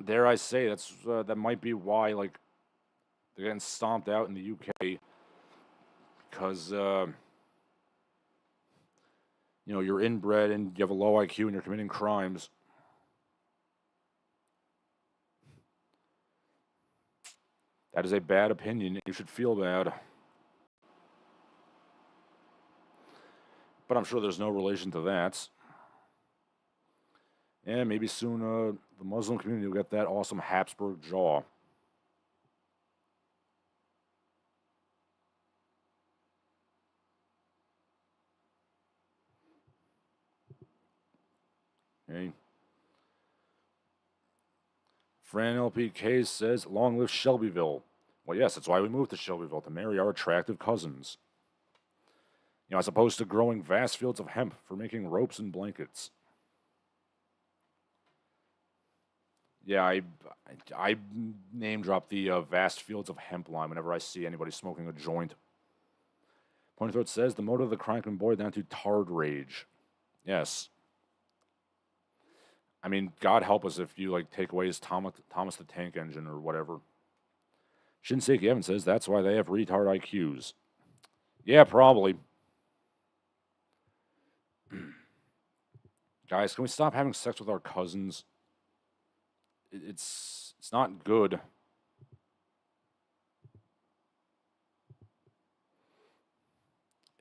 Dare I say that might be why, like, they're getting stomped out in the UK because you're inbred and you have a low IQ and you're committing crimes. That is a bad opinion. You should feel bad. But I'm sure there's no relation to that. And maybe soon the Muslim community will get that awesome Habsburg jaw. Okay. Fran LPK says, long live Shelbyville. Well, yes, that's why we moved to Shelbyville, to marry our attractive cousins. As opposed to growing vast fields of hemp for making ropes and blankets. Yeah, I name drop the vast fields of hemp line whenever I see anybody smoking a joint. Pointy Throat says, the motive of the crime can boil down to tard rage. Yes. I mean, God help us if you take away his Thomas the Tank Engine or whatever. Shinseki Evan says that's why they have retard IQs. Yeah, probably. Guys, can we stop having sex with our cousins? It's not good.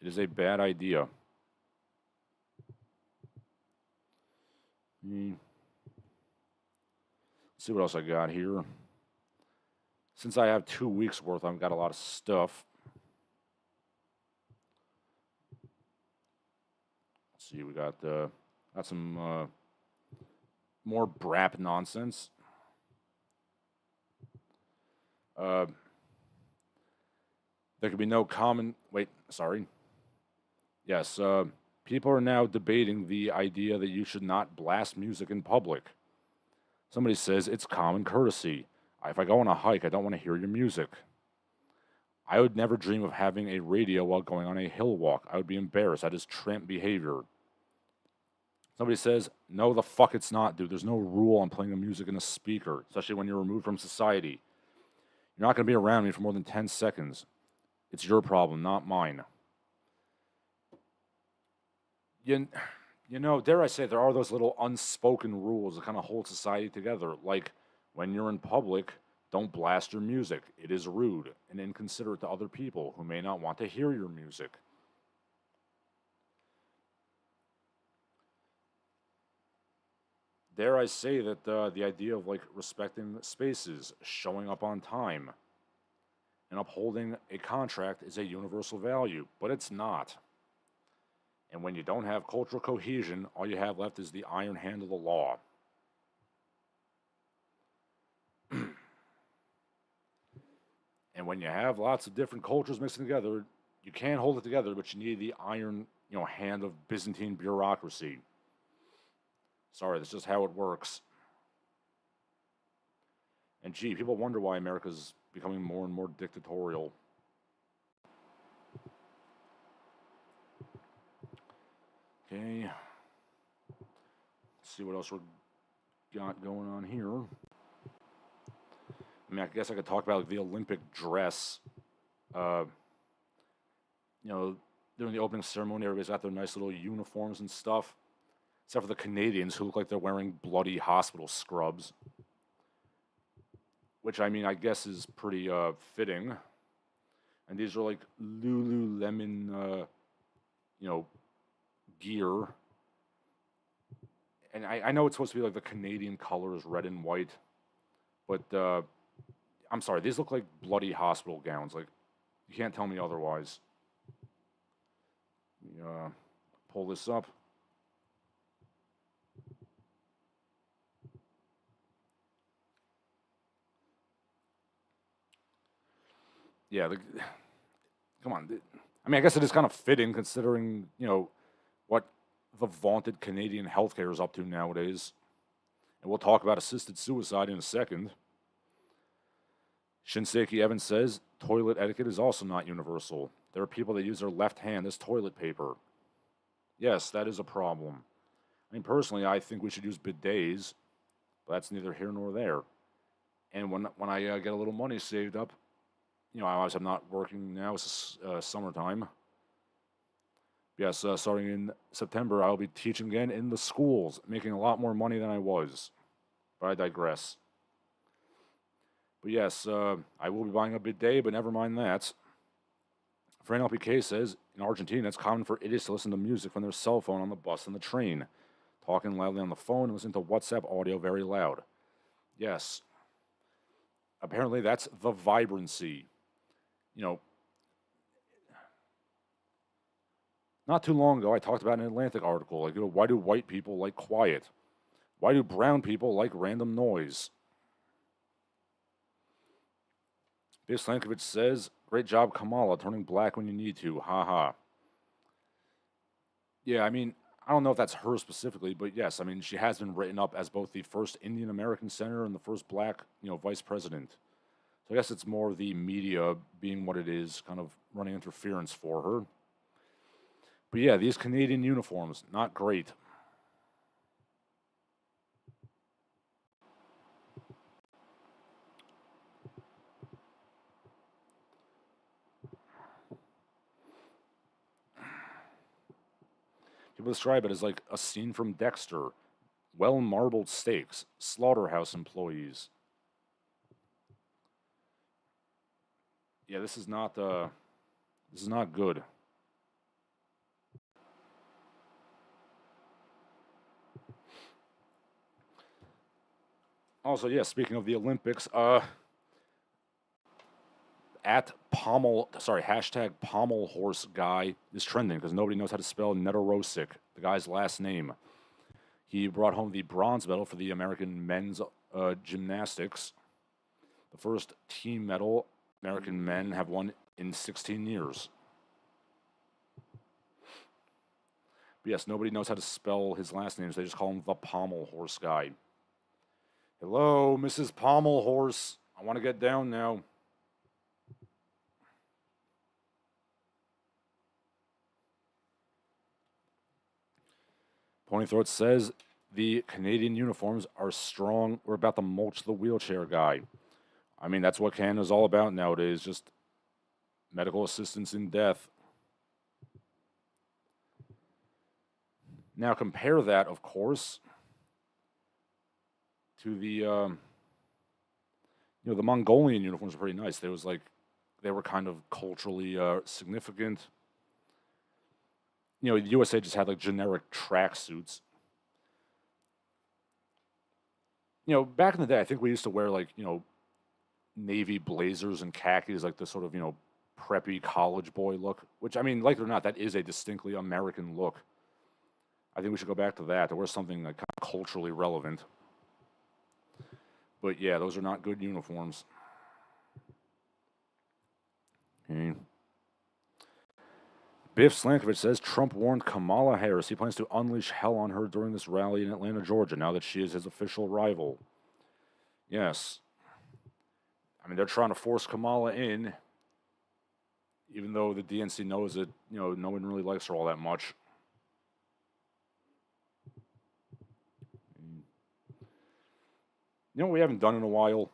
It is a bad idea. Let's see what else I got here. Since I have 2 weeks worth, I've got a lot of stuff. Let's see, we got some more BRAP nonsense. There could be no common... Wait, sorry. Yes, people are now debating the idea that you should not blast music in public. Somebody says it's common courtesy. If I go on a hike, I don't want to hear your music. I would never dream of having a radio while going on a hill walk. I would be embarrassed. That is tramp behavior. Somebody says, no, the fuck it's not, dude. There's no rule on playing the music in a speaker, especially when you're removed from society. You're not going to be around me for more than 10 seconds. It's your problem, not mine. Dare I say, there are those little unspoken rules that kind of hold society together. Like, when you're in public, don't blast your music. It is rude and inconsiderate to other people who may not want to hear your music. Dare I say that the idea of respecting spaces, showing up on time, and upholding a contract is a universal value, but it's not. And when you don't have cultural cohesion, all you have left is the iron hand of the law. And when you have lots of different cultures mixing together, you can't hold it together, but you need the iron, hand of Byzantine bureaucracy. Sorry, that's just how it works. And gee, people wonder why America's becoming more and more dictatorial. Okay. Let's see what else we got going on here. I mean, I guess I could talk about the Olympic dress. Uh, during the opening ceremony, everybody's got their nice little uniforms and stuff, except for the Canadians who look like they're wearing bloody hospital scrubs, which I mean, I guess is pretty fitting. And these are like Lululemon, gear. And I know it's supposed to be like the Canadian colors, red and white, but I'm sorry, these look like bloody hospital gowns. Like, you can't tell me otherwise. Pull this up. Yeah, come on. I mean, I guess it is kind of fitting considering, what the vaunted Canadian healthcare is up to nowadays. And we'll talk about assisted suicide in a second. Shinseki Evans says, toilet etiquette is also not universal. There are people that use their left hand as toilet paper. Yes, that is a problem. I mean, personally, I think we should use bidets, but that's neither here nor there. And when I get a little money saved up, obviously I'm not working now, it's summertime. Yes, starting in September, I'll be teaching again in the schools, making a lot more money than I was. But I digress. But yes, I will be buying a bidet, but never mind that. Fran LPK says, in Argentina, it's common for idiots to listen to music from their cell phone on the bus and the train, talking loudly on the phone and listening to WhatsApp audio very loud. Yes. Apparently, that's the vibrancy. Not too long ago, I talked about an Atlantic article, like, why do white people like quiet? Why do brown people like random noise? Biff Slankovich says, great job, Kamala, turning black when you need to. Ha ha. Yeah, I mean, I don't know if that's her specifically, but yes, I mean, she has been written up as both the first Indian American senator and the first black, vice president. So I guess it's more the media being what it is, kind of running interference for her. But yeah, these Canadian uniforms, not great. People describe it as like a scene from Dexter. Well-marbled steaks, slaughterhouse employees. Yeah, this is not good. Also, yeah, speaking of the Olympics, hashtag Pommel horse guy is trending because nobody knows how to spell Nedorosik, the guy's last name. He brought home the bronze medal for the American men's gymnastics, the first team medal American men have won in 16 years. But yes, nobody knows how to spell his last name, so they just call him the Pommel horse guy. Hello, Mrs. Pommel horse. I want to get down now. Ponythroat says the Canadian uniforms are strong. We're about to mulch the wheelchair guy. I mean, that's what Canada's all about nowadays, just medical assistance in death. Now compare that, of course, to the the Mongolian uniforms were pretty nice. They were kind of culturally significant. The USA just had like generic tracksuits. Back in the day, I think we used to wear like, navy blazers and khakis, like the sort of, preppy college boy look, which, I mean, like it or not, that is a distinctly American look. I think we should go back to that, to wear something like kind of culturally relevant. But yeah, those are not good uniforms. Okay. Biff Slankovich says Trump warned Kamala Harris he plans to unleash hell on her during this rally in Atlanta, Georgia, now that she is his official rival. Yes. I mean, they're trying to force Kamala in, even though the DNC knows that, no one really likes her all that much. What we haven't done in a while?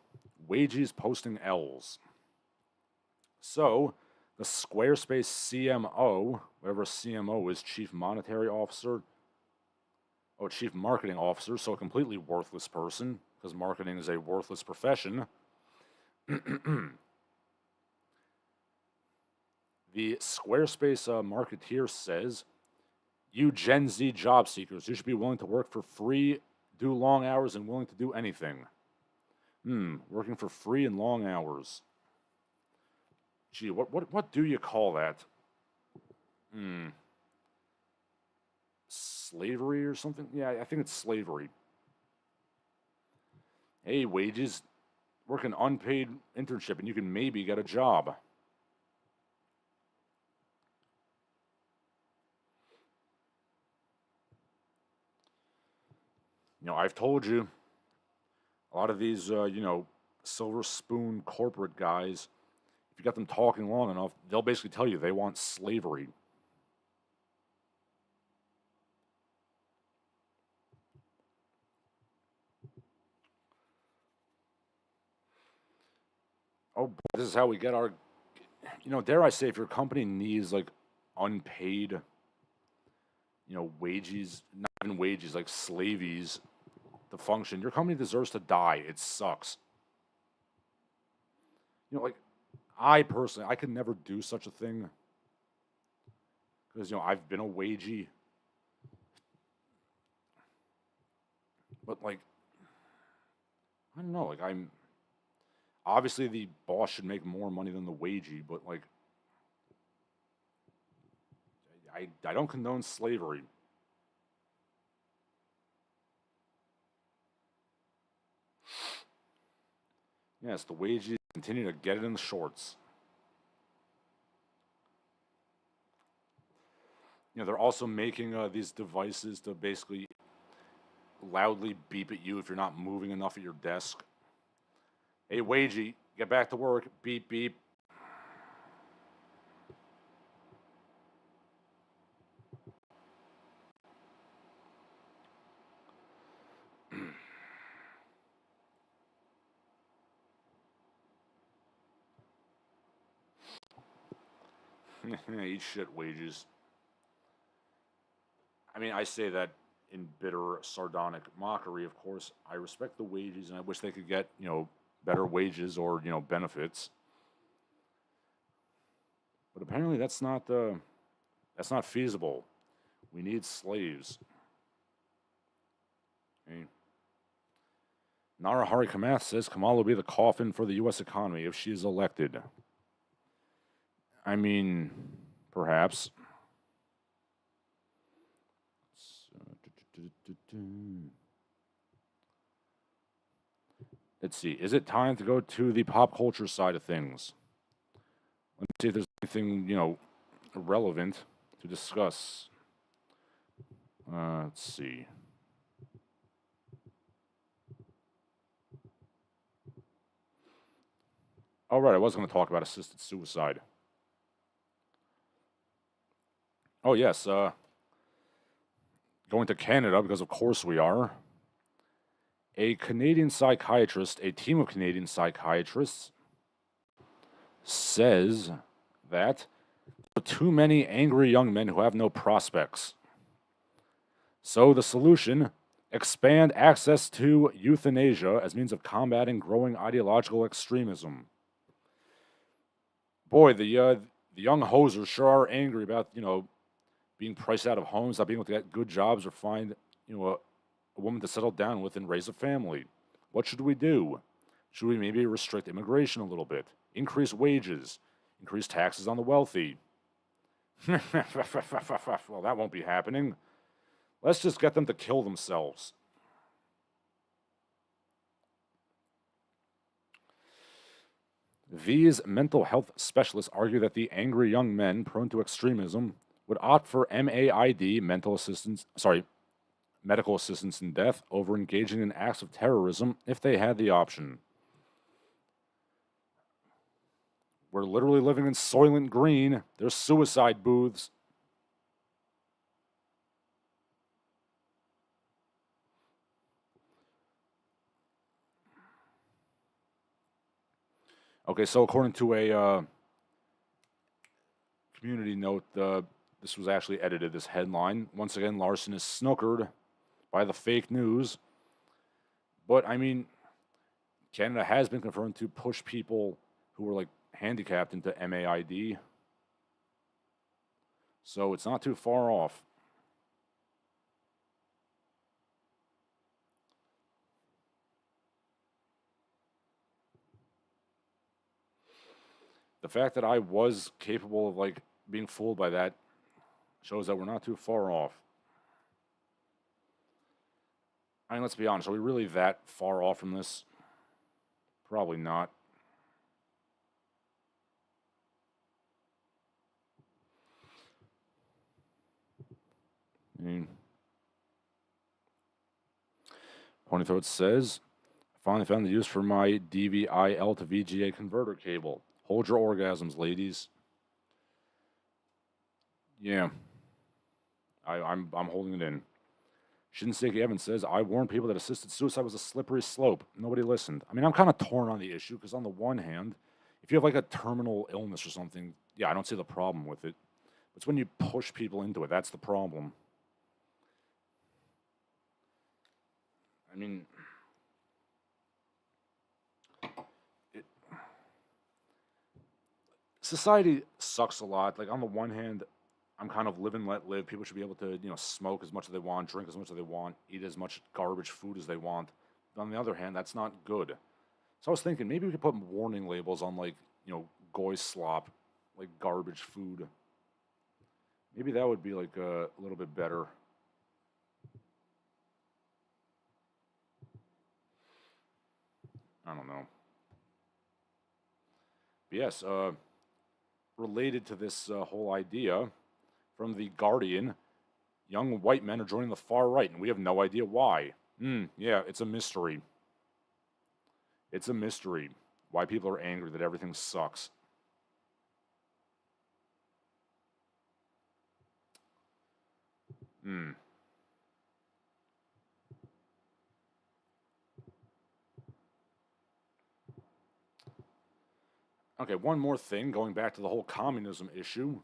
wages posting L's. So, the Squarespace CMO, whatever CMO is, Chief Monetary Officer, Chief Marketing Officer, so a completely worthless person, because marketing is a worthless profession. The Squarespace Marketer says, you Gen Z job seekers, you should be willing to work for free, do long hours, and willing to do anything. Working for free and long hours. Gee, what do you call that? Slavery or something? Yeah, I think it's slavery. Hey, wages, work an unpaid internship and you can maybe get a job. I've told you, a lot of these, silver spoon corporate guys, if you got them talking long enough, they'll basically tell you they want slavery. Oh, this is how we get our, dare I say, if your company needs like unpaid, wages, not even wages, like slavies to function, your company deserves to die. It sucks. Like I personally, I could never do such a thing because, I've been a wagey. But like, I don't know, like I'm, obviously the boss should make more money than the wagey, but like, I don't condone slavery. Yes, the wages continue to get it in the shorts. They're also making these devices to basically loudly beep at you if you're not moving enough at your desk. Hey, wagey, get back to work. Beep, beep. Eat shit, wages. I mean, I say that in bitter, sardonic mockery, of course. I respect the wages, and I wish they could get, better wages or, benefits. But apparently that's not feasible. We need slaves. Okay. Nara Hari Kamath says Kamala will be the coffin for the U.S. economy if she is elected. I mean, perhaps. Let's see. Is it time to go to the pop culture side of things? Let me see if there's anything, relevant to discuss. Let's see. All right, I was going to talk about assisted suicide. Oh, yes. Going to Canada, because of course we are. A team of Canadian psychiatrists, says that there are too many angry young men who have no prospects. So the solution, expand access to euthanasia as means of combating growing ideological extremism. Boy, the young hosers sure are angry about, being priced out of homes, not being able to get good jobs or find, a woman to settle down with and raise a family. What should we do? Should we maybe restrict immigration a little bit? Increase wages? Increase taxes on the wealthy? Well, that won't be happening. Let's just get them to kill themselves. These mental health specialists argue that the angry young men prone to extremism would opt for MAID, medical assistance in death, over engaging in acts of terrorism if they had the option. We're literally living in Soylent Green. There's suicide booths. Okay, so according to a community note, this was actually edited, this headline. Once again, Larsen is snookered by the fake news. But, I mean, Canada has been confirmed to push people who were, like, handicapped into MAID. So it's not too far off. The fact that I was capable of, like, being fooled by that shows that we're not too far off. I mean, let's be honest. Are we really that far off from this? Probably not. I mean, Pony Throat says, I finally found the use for my DVI-L to VGA converter cable. Hold your orgasms, ladies. Yeah. I'm holding it in. Shinseki Evans says, I warned people that assisted suicide was a slippery slope. Nobody listened. I mean, I'm kind of torn on the issue because on the one hand, if you have like a terminal illness or something, yeah, I don't see the problem with it. It's when you push people into it. That's the problem. I mean, society sucks a lot. Like, on the one hand, I'm kind of live and let live. People should be able to, smoke as much as they want, drink as much as they want, eat as much garbage food as they want. But on the other hand, that's not good. So I was thinking maybe we could put warning labels on, like, goy slop, like garbage food. Maybe that would be like a little bit better. I don't know. But yes, related to this whole idea, from The Guardian, young white men are joining the far right, and we have no idea why. Yeah, it's a mystery. It's a mystery why people are angry that everything sucks. Okay, one more thing, going back to the whole communism issue,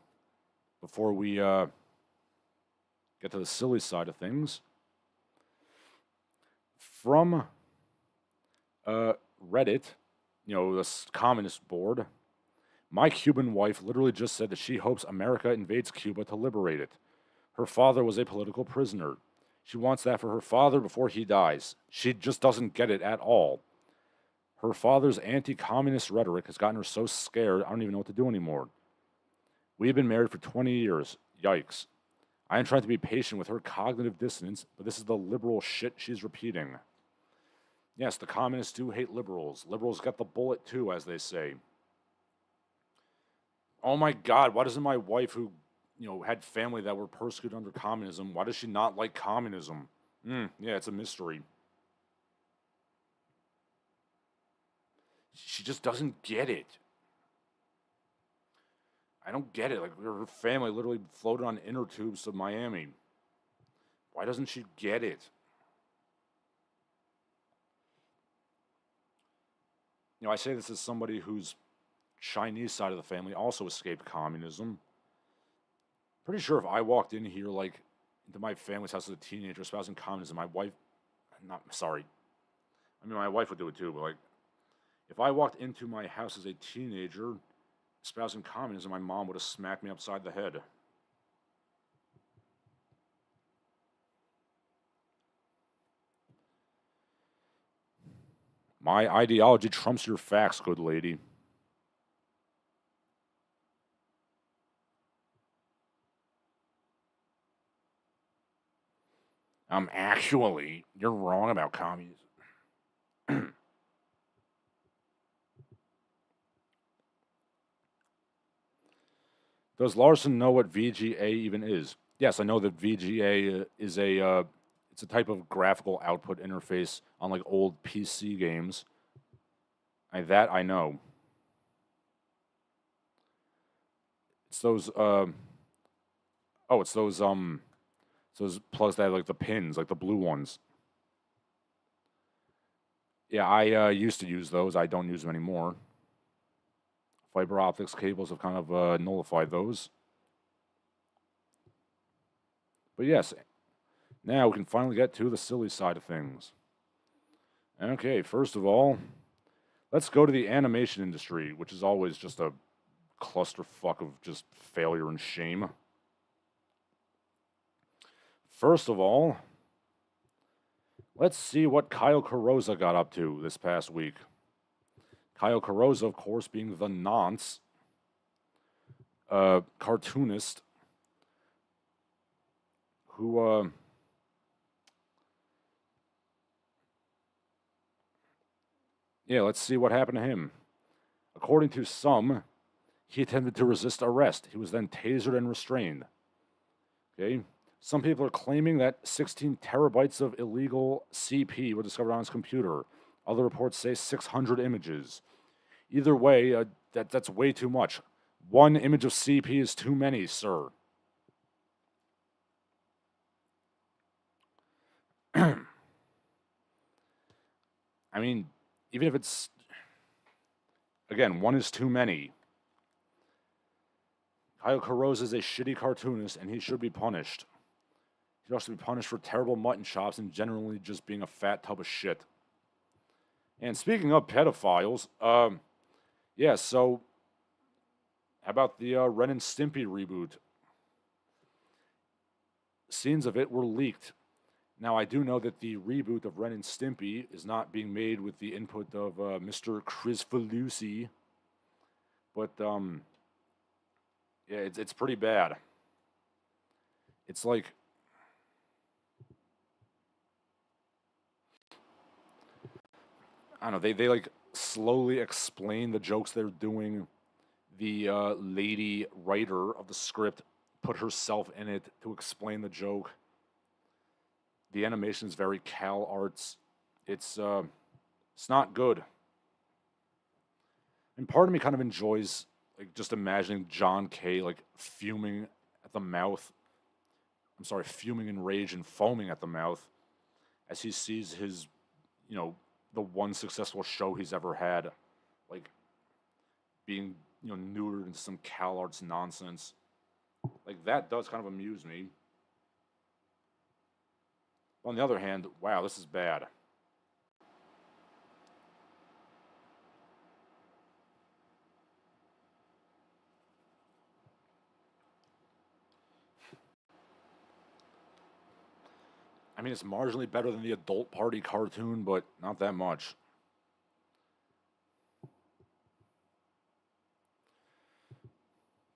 before we get to the silly side of things. From Reddit, this communist board, my Cuban wife literally just said that she hopes America invades Cuba to liberate it. Her father was a political prisoner. She wants that for her father before he dies. She just doesn't get it at all. Her father's anti-communist rhetoric has gotten her so scared, I don't even know what to do anymore. We have been married for 20 years. Yikes. I am trying to be patient with her cognitive dissonance, but this is the liberal shit she's repeating. Yes, the communists do hate liberals. Liberals get the bullet too, as they say. Oh my God, why doesn't my wife, who had family that were persecuted under communism, why does she not like communism? Yeah, it's a mystery. She just doesn't get it. I don't get it. Like, her family literally floated on inner tubes to Miami. Why doesn't she get it? I say this as somebody whose Chinese side of the family also escaped communism. Pretty sure if I walked in here, like, into my family's house as a teenager espousing communism, my wife, my wife would do it too, but, like, if I walked into my house as a teenager espousing communism, my mom would have smacked me upside the head. My ideology trumps your facts, good lady. Actually, you're wrong about communism. Does Larsen know what VGA even is? Yes, I know that VGA is it's a type of graphical output interface on like old PC games. That I know. It's those it's those plugs that have like the pins, like the blue ones. Yeah, I used to use those. I don't use them anymore. Fiber optics cables have kind of nullified those. But yes, now we can finally get to the silly side of things. Okay, first of all, let's go to the animation industry, which is always just a clusterfuck of just failure and shame. First of all, let's see what Kyle Carosa got up to this past week. Kyle Carosa, of course, being the nonce cartoonist who let's see what happened to him. According to some, he attempted to resist arrest. He was then tasered and restrained. Okay? Some people are claiming that 16 terabytes of illegal CP were discovered on his computer. Other reports say 600 images. Either way, that's way too much. One image of CP is too many, sir. I mean, even if it's, again, one is too many. Kyle Carosa is a shitty cartoonist, and he should be punished. He should also be punished for terrible mutton chops and generally just being a fat tub of shit. And speaking of pedophiles, so how about the Ren and Stimpy reboot? Scenes of it were leaked. Now, I do know that the reboot of Ren and Stimpy is not being made with the input of Mr. Chris Falusi, but it's pretty bad. It's like, I don't know, they like slowly explain the jokes they're doing. The lady writer of the script put herself in it to explain the joke. The animation is very Cal Arts. It's not good. And part of me kind of enjoys like just imagining John Kay like fuming at the mouth. I'm sorry, fuming in rage and foaming at the mouth as he sees his, the one successful show he's ever had, like being, neutered into some Cal Arts nonsense. Like that does kind of amuse me. On the other hand, wow, this is bad. I mean, it's marginally better than the Adult Party cartoon, but not that much.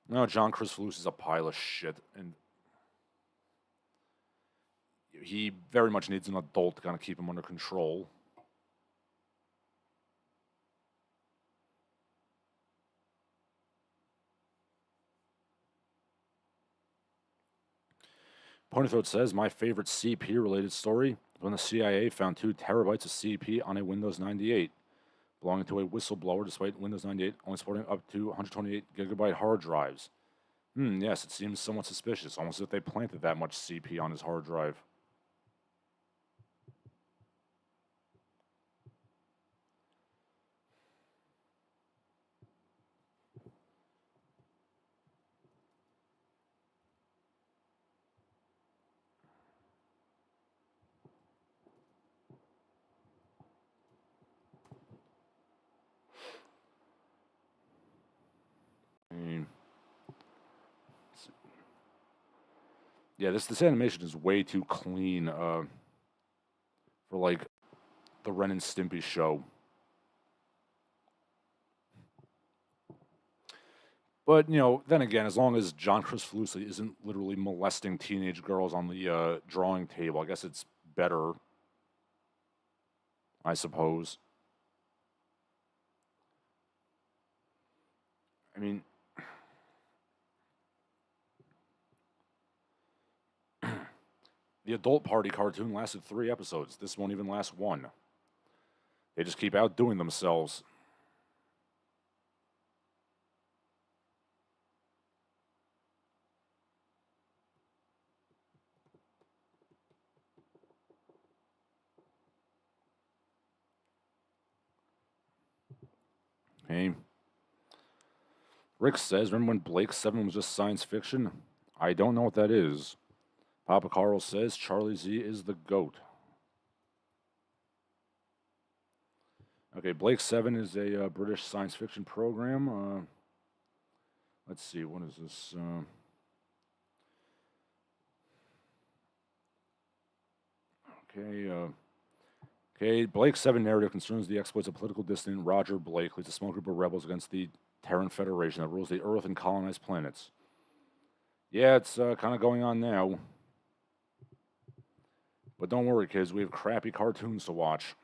No, John Chris Falusi is a pile of shit, and he very much needs an adult to kind of keep him under control. Ponythroat says, my favorite CP-related story is when the CIA found 2 terabytes of CP on a Windows 98, belonging to a whistleblower despite Windows 98 only supporting up to 128 gigabyte hard drives. Yes, it seems somewhat suspicious, almost as if they planted that much CP on his hard drive. I mean, yeah, this animation is way too clean for like the Ren and Stimpy show. But then again, as long as John Chris Falusi isn't literally molesting teenage girls on the drawing table, I guess it's better. I suppose. I mean, the Adult Party cartoon lasted 3 episodes. This won't even last 1. They just keep outdoing themselves. Okay. Rick says, remember when Blake 7 was just science fiction? I don't know what that is. Papa Carl says, Charlie Z is the GOAT. Okay, Blake 7 is a British science fiction program. Let's see, what is this? Okay, Blake 7 narrative concerns the exploits of political dissident Roger Blake, leads a small group of rebels against the Terran Federation that rules the Earth and colonized planets. Yeah, it's kind of going on now. But don't worry, kids, we have crappy cartoons to watch.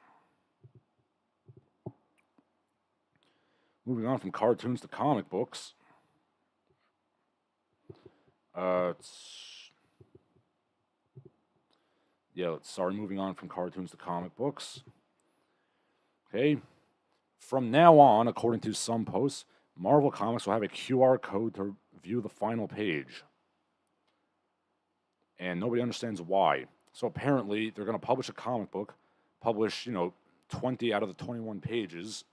Moving on from cartoons to comic books. Moving on from cartoons to comic books. Okay. From now on, according to some posts, Marvel Comics will have a QR code to view the final page. And nobody understands why. So apparently, they're going to publish a comic book, publish, 20 out of the 21 pages.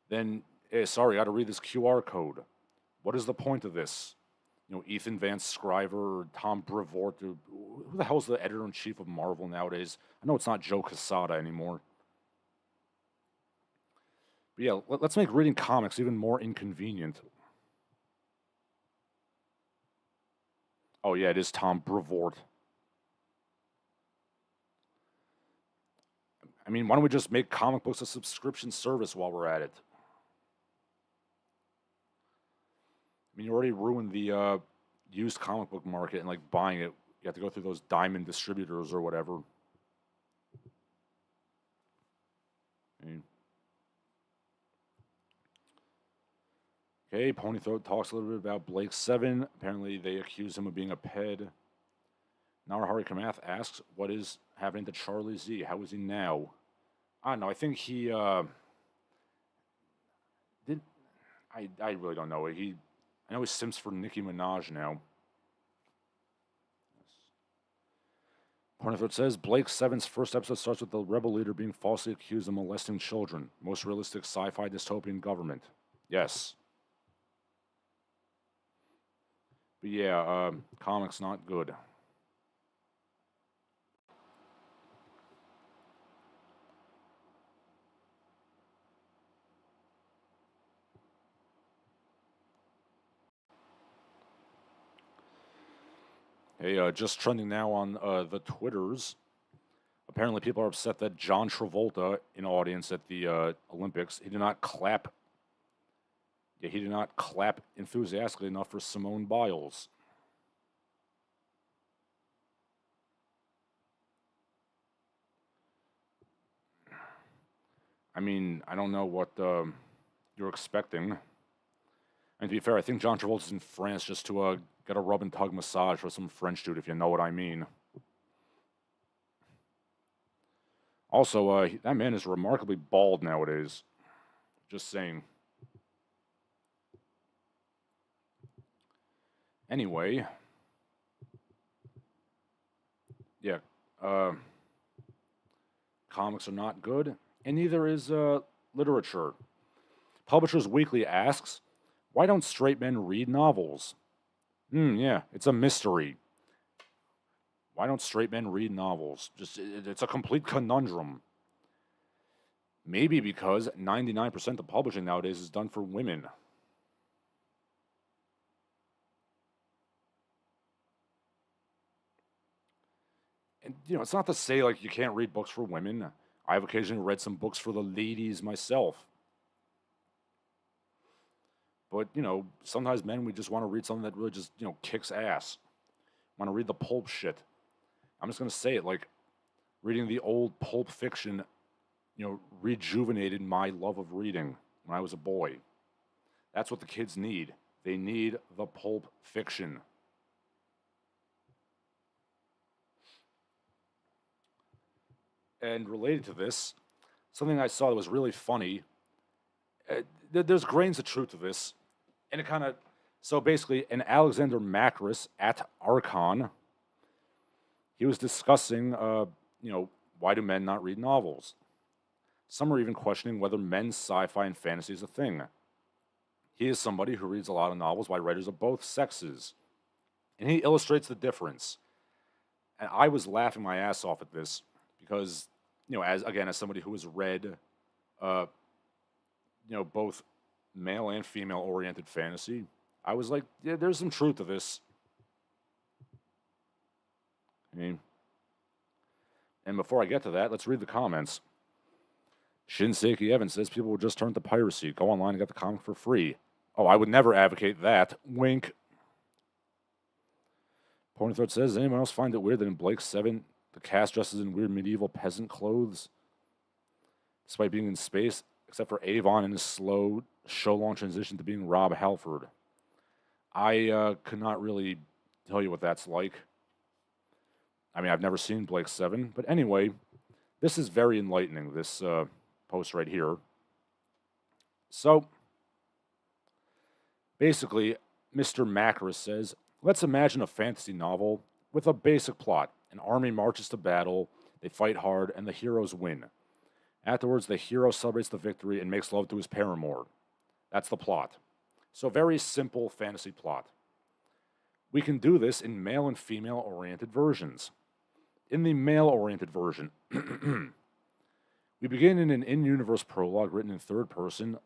Then, I got to read this QR code. What is the point of this? Ethan Vance Scriver or Tom Brevoort. Who the hell is the editor-in-chief of Marvel nowadays? I know it's not Joe Quesada anymore. But yeah, let's make reading comics even more inconvenient. Oh yeah, it is Tom Brevoort. I mean, why don't we just make comic books a subscription service while we're at it? I mean, you already ruined the used comic book market and, buying it. You have to go through those diamond distributors or whatever. Okay, Ponythroat talks a little bit about Blake 7. Apparently, they accuse him of being a ped. Narahari Kamath asks, what is happening to Charlie Z? How is he now? I don't know. I think he did. I really don't know. I know he simps for Nicki Minaj now. Ponythroat says, Blake 7's first episode starts with the rebel leader being falsely accused of molesting children. Most realistic sci-fi dystopian government. Yes. But yeah, comics not good. Hey, just trending now on the Twitters. Apparently, people are upset that John Travolta, in audience at the Olympics, he did not clap. Yeah, he did not clap enthusiastically enough for Simone Biles. I mean, I don't know what you're expecting. And to be fair, I think John Travolta's in France just to get a rub and tug massage for some French dude, if you know what I mean. Also, that man is remarkably bald nowadays. Just saying. Anyway. Yeah. Comics are not good, and neither is literature. Publishers Weekly asks, why don't straight men read novels? Yeah, it's a mystery. Why don't straight men read novels? It's a complete conundrum. Maybe because 99% of publishing nowadays is done for women. And, it's not to say, you can't read books for women. I've occasionally read some books for the ladies myself. But, sometimes men, we just want to read something that really just, kicks ass. Want to read the pulp shit. I'm just going to say it, reading the old pulp fiction, rejuvenated my love of reading when I was a boy. That's what the kids need. They need the pulp fiction. And related to this, something I saw that was really funny. There's grains of truth to this. And it kind of... So basically, an Alexander Macris at Archon, he was discussing, why do men not read novels? Some are even questioning whether men's sci-fi and fantasy is a thing. He is somebody who reads a lot of novels by writers of both sexes, and he illustrates the difference. And I was laughing my ass off at this because, as somebody who has read, uh, both male and female oriented fantasy, I was like, yeah, there's some truth to this. I mean, and before I get to that, let's read the comments. Shinseki Evan says people would just turn to piracy. Go online and get the comic for free. Oh, I would never advocate that. Wink. Ponythroat says, does anyone else find it weird that in Blake 7, the cast dresses in weird medieval peasant clothes? Despite being in space, except for Avon and his slow, show-long transition to being Rob Halford. I could not really tell you what that's like. I mean, I've never seen Blake 7, but anyway, this is very enlightening, this post right here. So, basically, Mr. Macris says, let's imagine a fantasy novel with a basic plot. An army marches to battle, they fight hard, and the heroes win. Afterwards, the hero celebrates the victory and makes love to his paramour. That's the plot. So, very simple fantasy plot. We can do this in male and female-oriented versions. In the male-oriented version, we begin in an in-universe prologue written in third person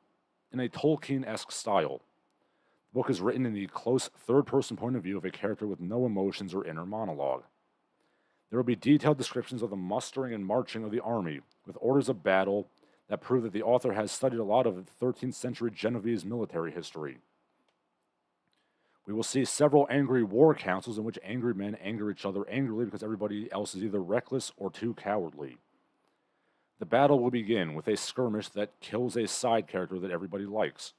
in a Tolkien-esque style. The book is written in the close third-person point of view of a character with no emotions or inner monologue. There will be detailed descriptions of the mustering and marching of the army, with orders of battle that prove that the author has studied a lot of 13th century Genovese military history. We will see several angry war councils in which angry men anger each other angrily because everybody else is either reckless or too cowardly. The battle will begin with a skirmish that kills a side character that everybody likes.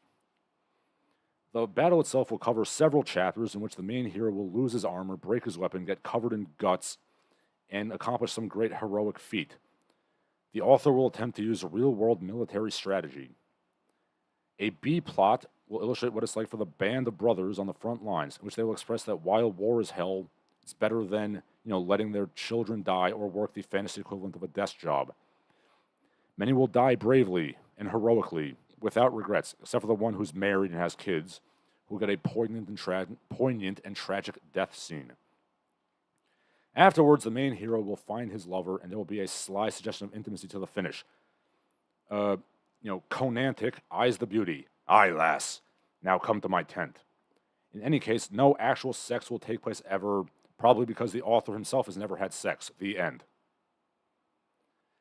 The battle itself will cover several chapters in which the main hero will lose his armor, break his weapon, get covered in guts, and accomplish some great heroic feat. The author will attempt to use real-world military strategy. A B-plot will illustrate what it's like for the band of brothers on the front lines, in which they will express that while war is hell, it's better than, letting their children die or work the fantasy equivalent of a desk job. Many will die bravely and heroically, without regrets, except for the one who's married and has kids, who will get a poignant and tragic death scene. Afterwards, the main hero will find his lover, and there will be a sly suggestion of intimacy to the finish. Conantic eyes the beauty. Aye, lass, now come to my tent. In any case, no actual sex will take place ever, probably because the author himself has never had sex. The end.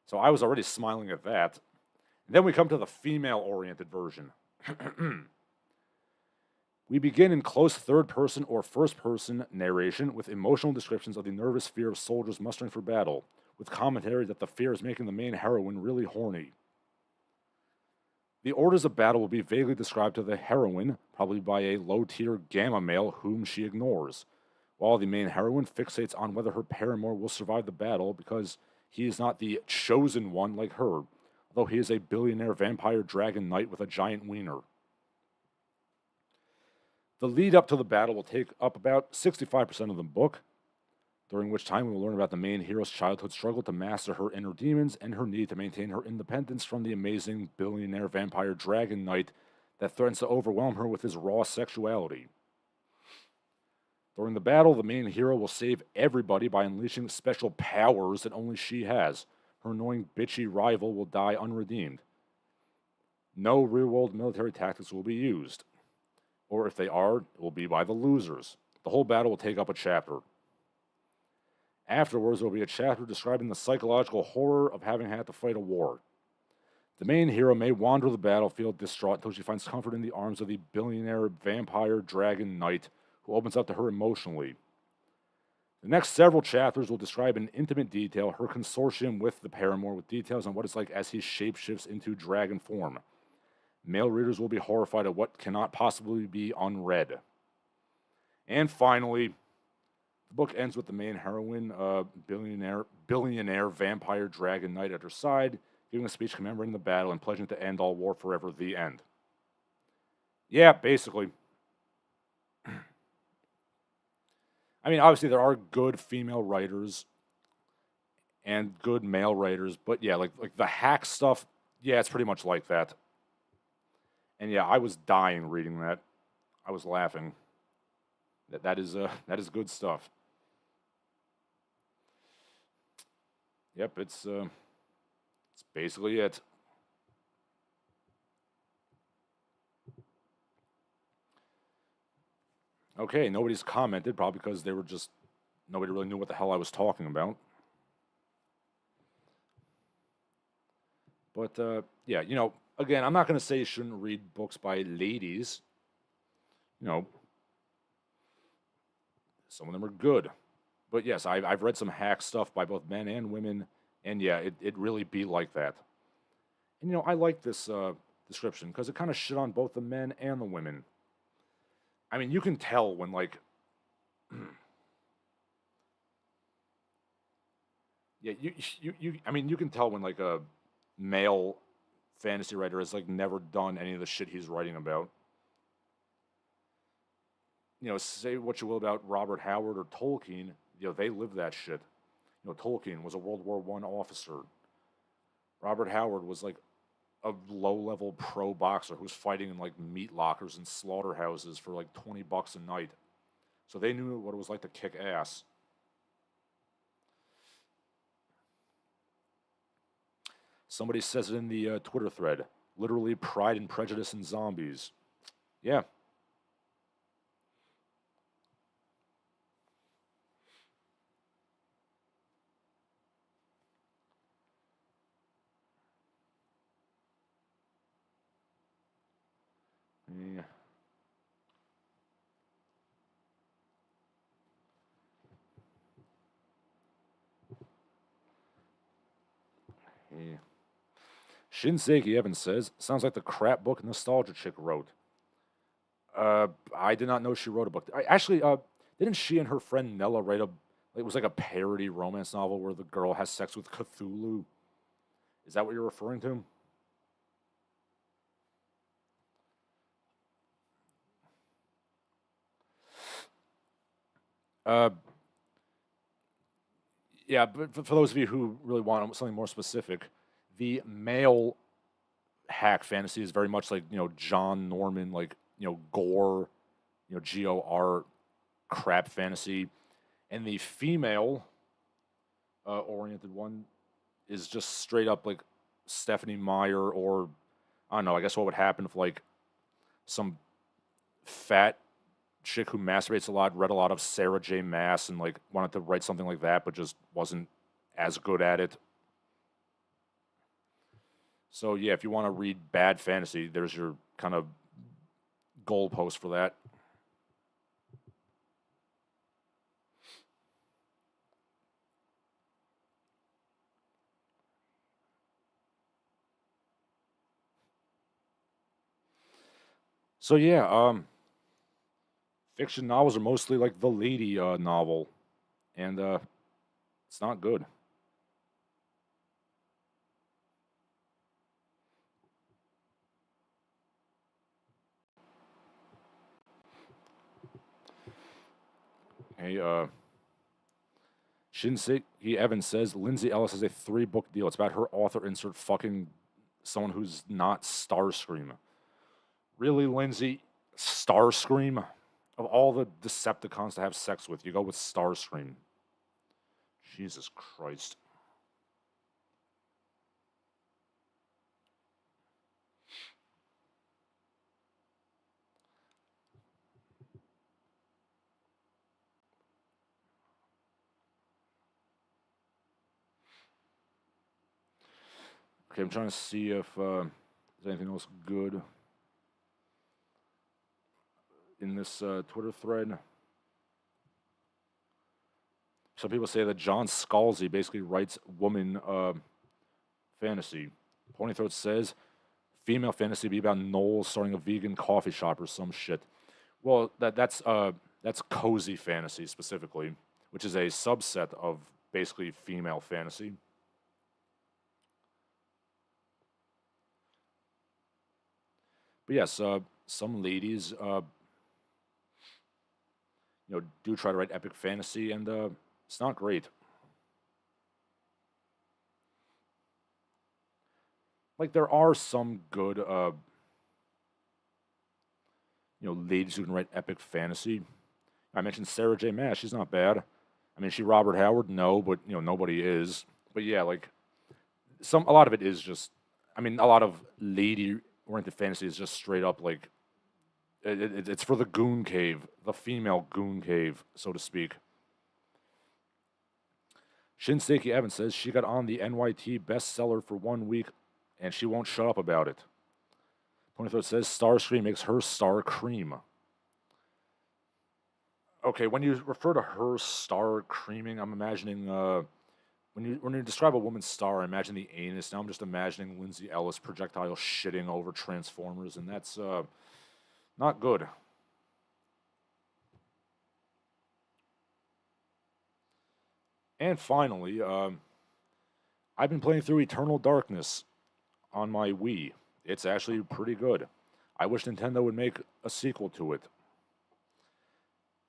So I was already smiling at that. And then we come to the female-oriented version. We begin in close third-person or first-person narration with emotional descriptions of the nervous fear of soldiers mustering for battle, with commentary that the fear is making the main heroine really horny. The orders of battle will be vaguely described to the heroine, probably by a low-tier gamma male whom she ignores, while the main heroine fixates on whether her paramour will survive the battle because he is not the chosen one like her, although he is a billionaire vampire dragon knight with a giant wiener. The lead up to the battle will take up about 65% of the book, during which time we will learn about the main hero's childhood struggle to master her inner demons and her need to maintain her independence from the amazing billionaire vampire dragon knight that threatens to overwhelm her with his raw sexuality. During the battle, the main hero will save everybody by unleashing special powers that only she has. Her annoying bitchy rival will die unredeemed. No real-world military tactics will be used. Or if they are, it will be by the losers. The whole battle will take up a chapter. Afterwards, there will be a chapter describing the psychological horror of having had to fight a war. The main hero may wander the battlefield distraught until she finds comfort in the arms of the billionaire vampire dragon knight who opens up to her emotionally. The next several chapters will describe in intimate detail her consortium with the paramour, with details on what it's like as he shapeshifts into dragon form. Male readers will be horrified at what cannot possibly be unread. And finally, the book ends with the main heroine, billionaire vampire dragon knight at her side, giving a speech commemorating the battle and pledging to end all war forever. The end. Yeah, basically. I mean, obviously there are good female writers and good male writers, but yeah, like the hack stuff, yeah, it's pretty much like that. And yeah, I was dying reading that. I was laughing. That is that is good stuff. Yep, it's basically it. Okay, nobody's commented, probably because they were just nobody really knew what the hell I was talking about. But yeah, again, I'm not going to say you shouldn't read books by ladies. You know, some of them are good. But yes, I've read some hack stuff by both men and women, and yeah, it really be like that. And I like this description because it kind of shit on both the men and the women. I mean, you can tell when like, yeah, I mean, you can tell when like a male fantasy writer has like never done any of the shit he's writing about. Say what you will about Robert Howard or Tolkien, they live that shit. Tolkien was a World War I officer. Robert Howard was like a low-level pro boxer who was fighting in like meat lockers and slaughterhouses for like $20 a night. So they knew what it was like to kick ass. Somebody says it in the Twitter thread. Literally, Pride and Prejudice and zombies. Yeah. Yeah. Yeah. Shinseki Evans says, sounds like the crap book Nostalgia Chick wrote. I did not know she wrote a book. Actually, didn't she and her friend Nella write it was like a parody romance novel where the girl has sex with Cthulhu? Is that what you're referring to? Uh, yeah, but for those of you who really want something more specific, the male hack fantasy is very much like John Norman, like gore, GOR crap fantasy, and the female oriented one is just straight up like Stephanie Meyer, or I don't know. I guess what would happen if like some fat chick who masturbates a lot read a lot of Sarah J. Maas and like wanted to write something like that, but just wasn't as good at it. So yeah, if you want to read bad fantasy, there's your kind of goalpost for that. So yeah, fiction novels are mostly like the lady novel, and it's not good. Hey, Shinsei Evans says Lindsay Ellis has a 3-book deal. It's about her author insert fucking someone who's not Starscream. Really, Lindsay? Starscream? Of all the Decepticons to have sex with, you go with Starscream. Jesus Christ. Okay, I'm trying to see if there's anything else good in this Twitter thread. Some people say that John Scalzi basically writes woman fantasy. Ponythroat says female fantasy be about Noel starting a vegan coffee shop or some shit. Well, that's cozy fantasy specifically, which is a subset of basically female fantasy. But yes, some ladies, do try to write epic fantasy, and it's not great. Like there are some good ladies who can write epic fantasy. I mentioned Sarah J. Maas. She's not bad. I mean, is she Robert Howard? No, but nobody is. But yeah, like a lot of it is just. I mean, a lot of lady-oriented fantasy is just straight up like it's for the goon cave, the female goon cave, so to speak. Shinseki Evans says she got on the NYT bestseller for 1 week, and she won't shut up about it. Ponythroat says Starscream makes her star cream. Okay, when you refer to her star creaming, I'm imagining when you describe a woman's star, I imagine the anus. Now I'm just imagining Lindsay Ellis projectile shitting over Transformers, and that's not good. And finally, I've been playing through Eternal Darkness on my Wii. It's actually pretty good. I wish Nintendo would make a sequel to it.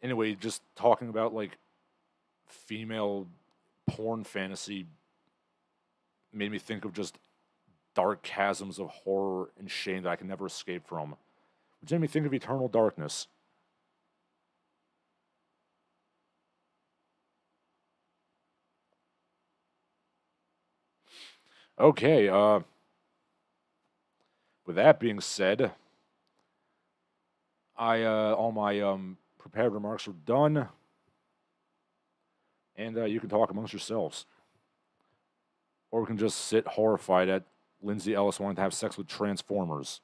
Anyway, just talking about like female porn fantasy made me think of just dark chasms of horror and shame that I can never escape from. Which made me think of Eternal Darkness. Okay, with that being said, all my prepared remarks are done, and you can talk amongst yourselves. Or we can just sit horrified at Lindsay Ellis wanting to have sex with Transformers.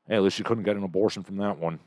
Hey, at least she couldn't get an abortion from that one.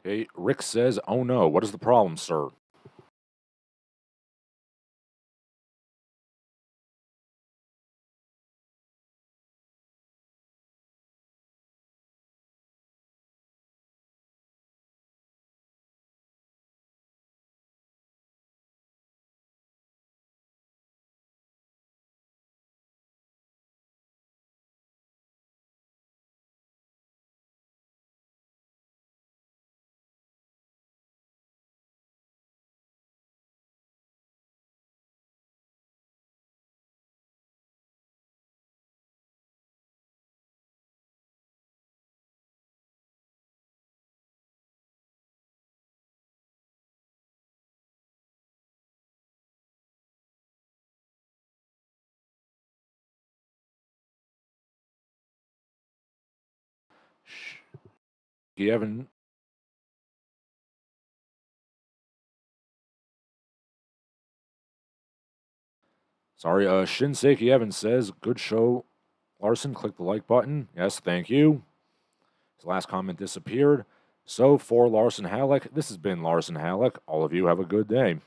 Okay, Rick says, "Oh no, what is the problem, sir?" Evan, sorry, Shinseki Evan says, "Good show, Larsen. Click the like button." Yes, thank you. His last comment disappeared. So for Larsen Halleck, this has been Larsen Halleck. All of you have a good day.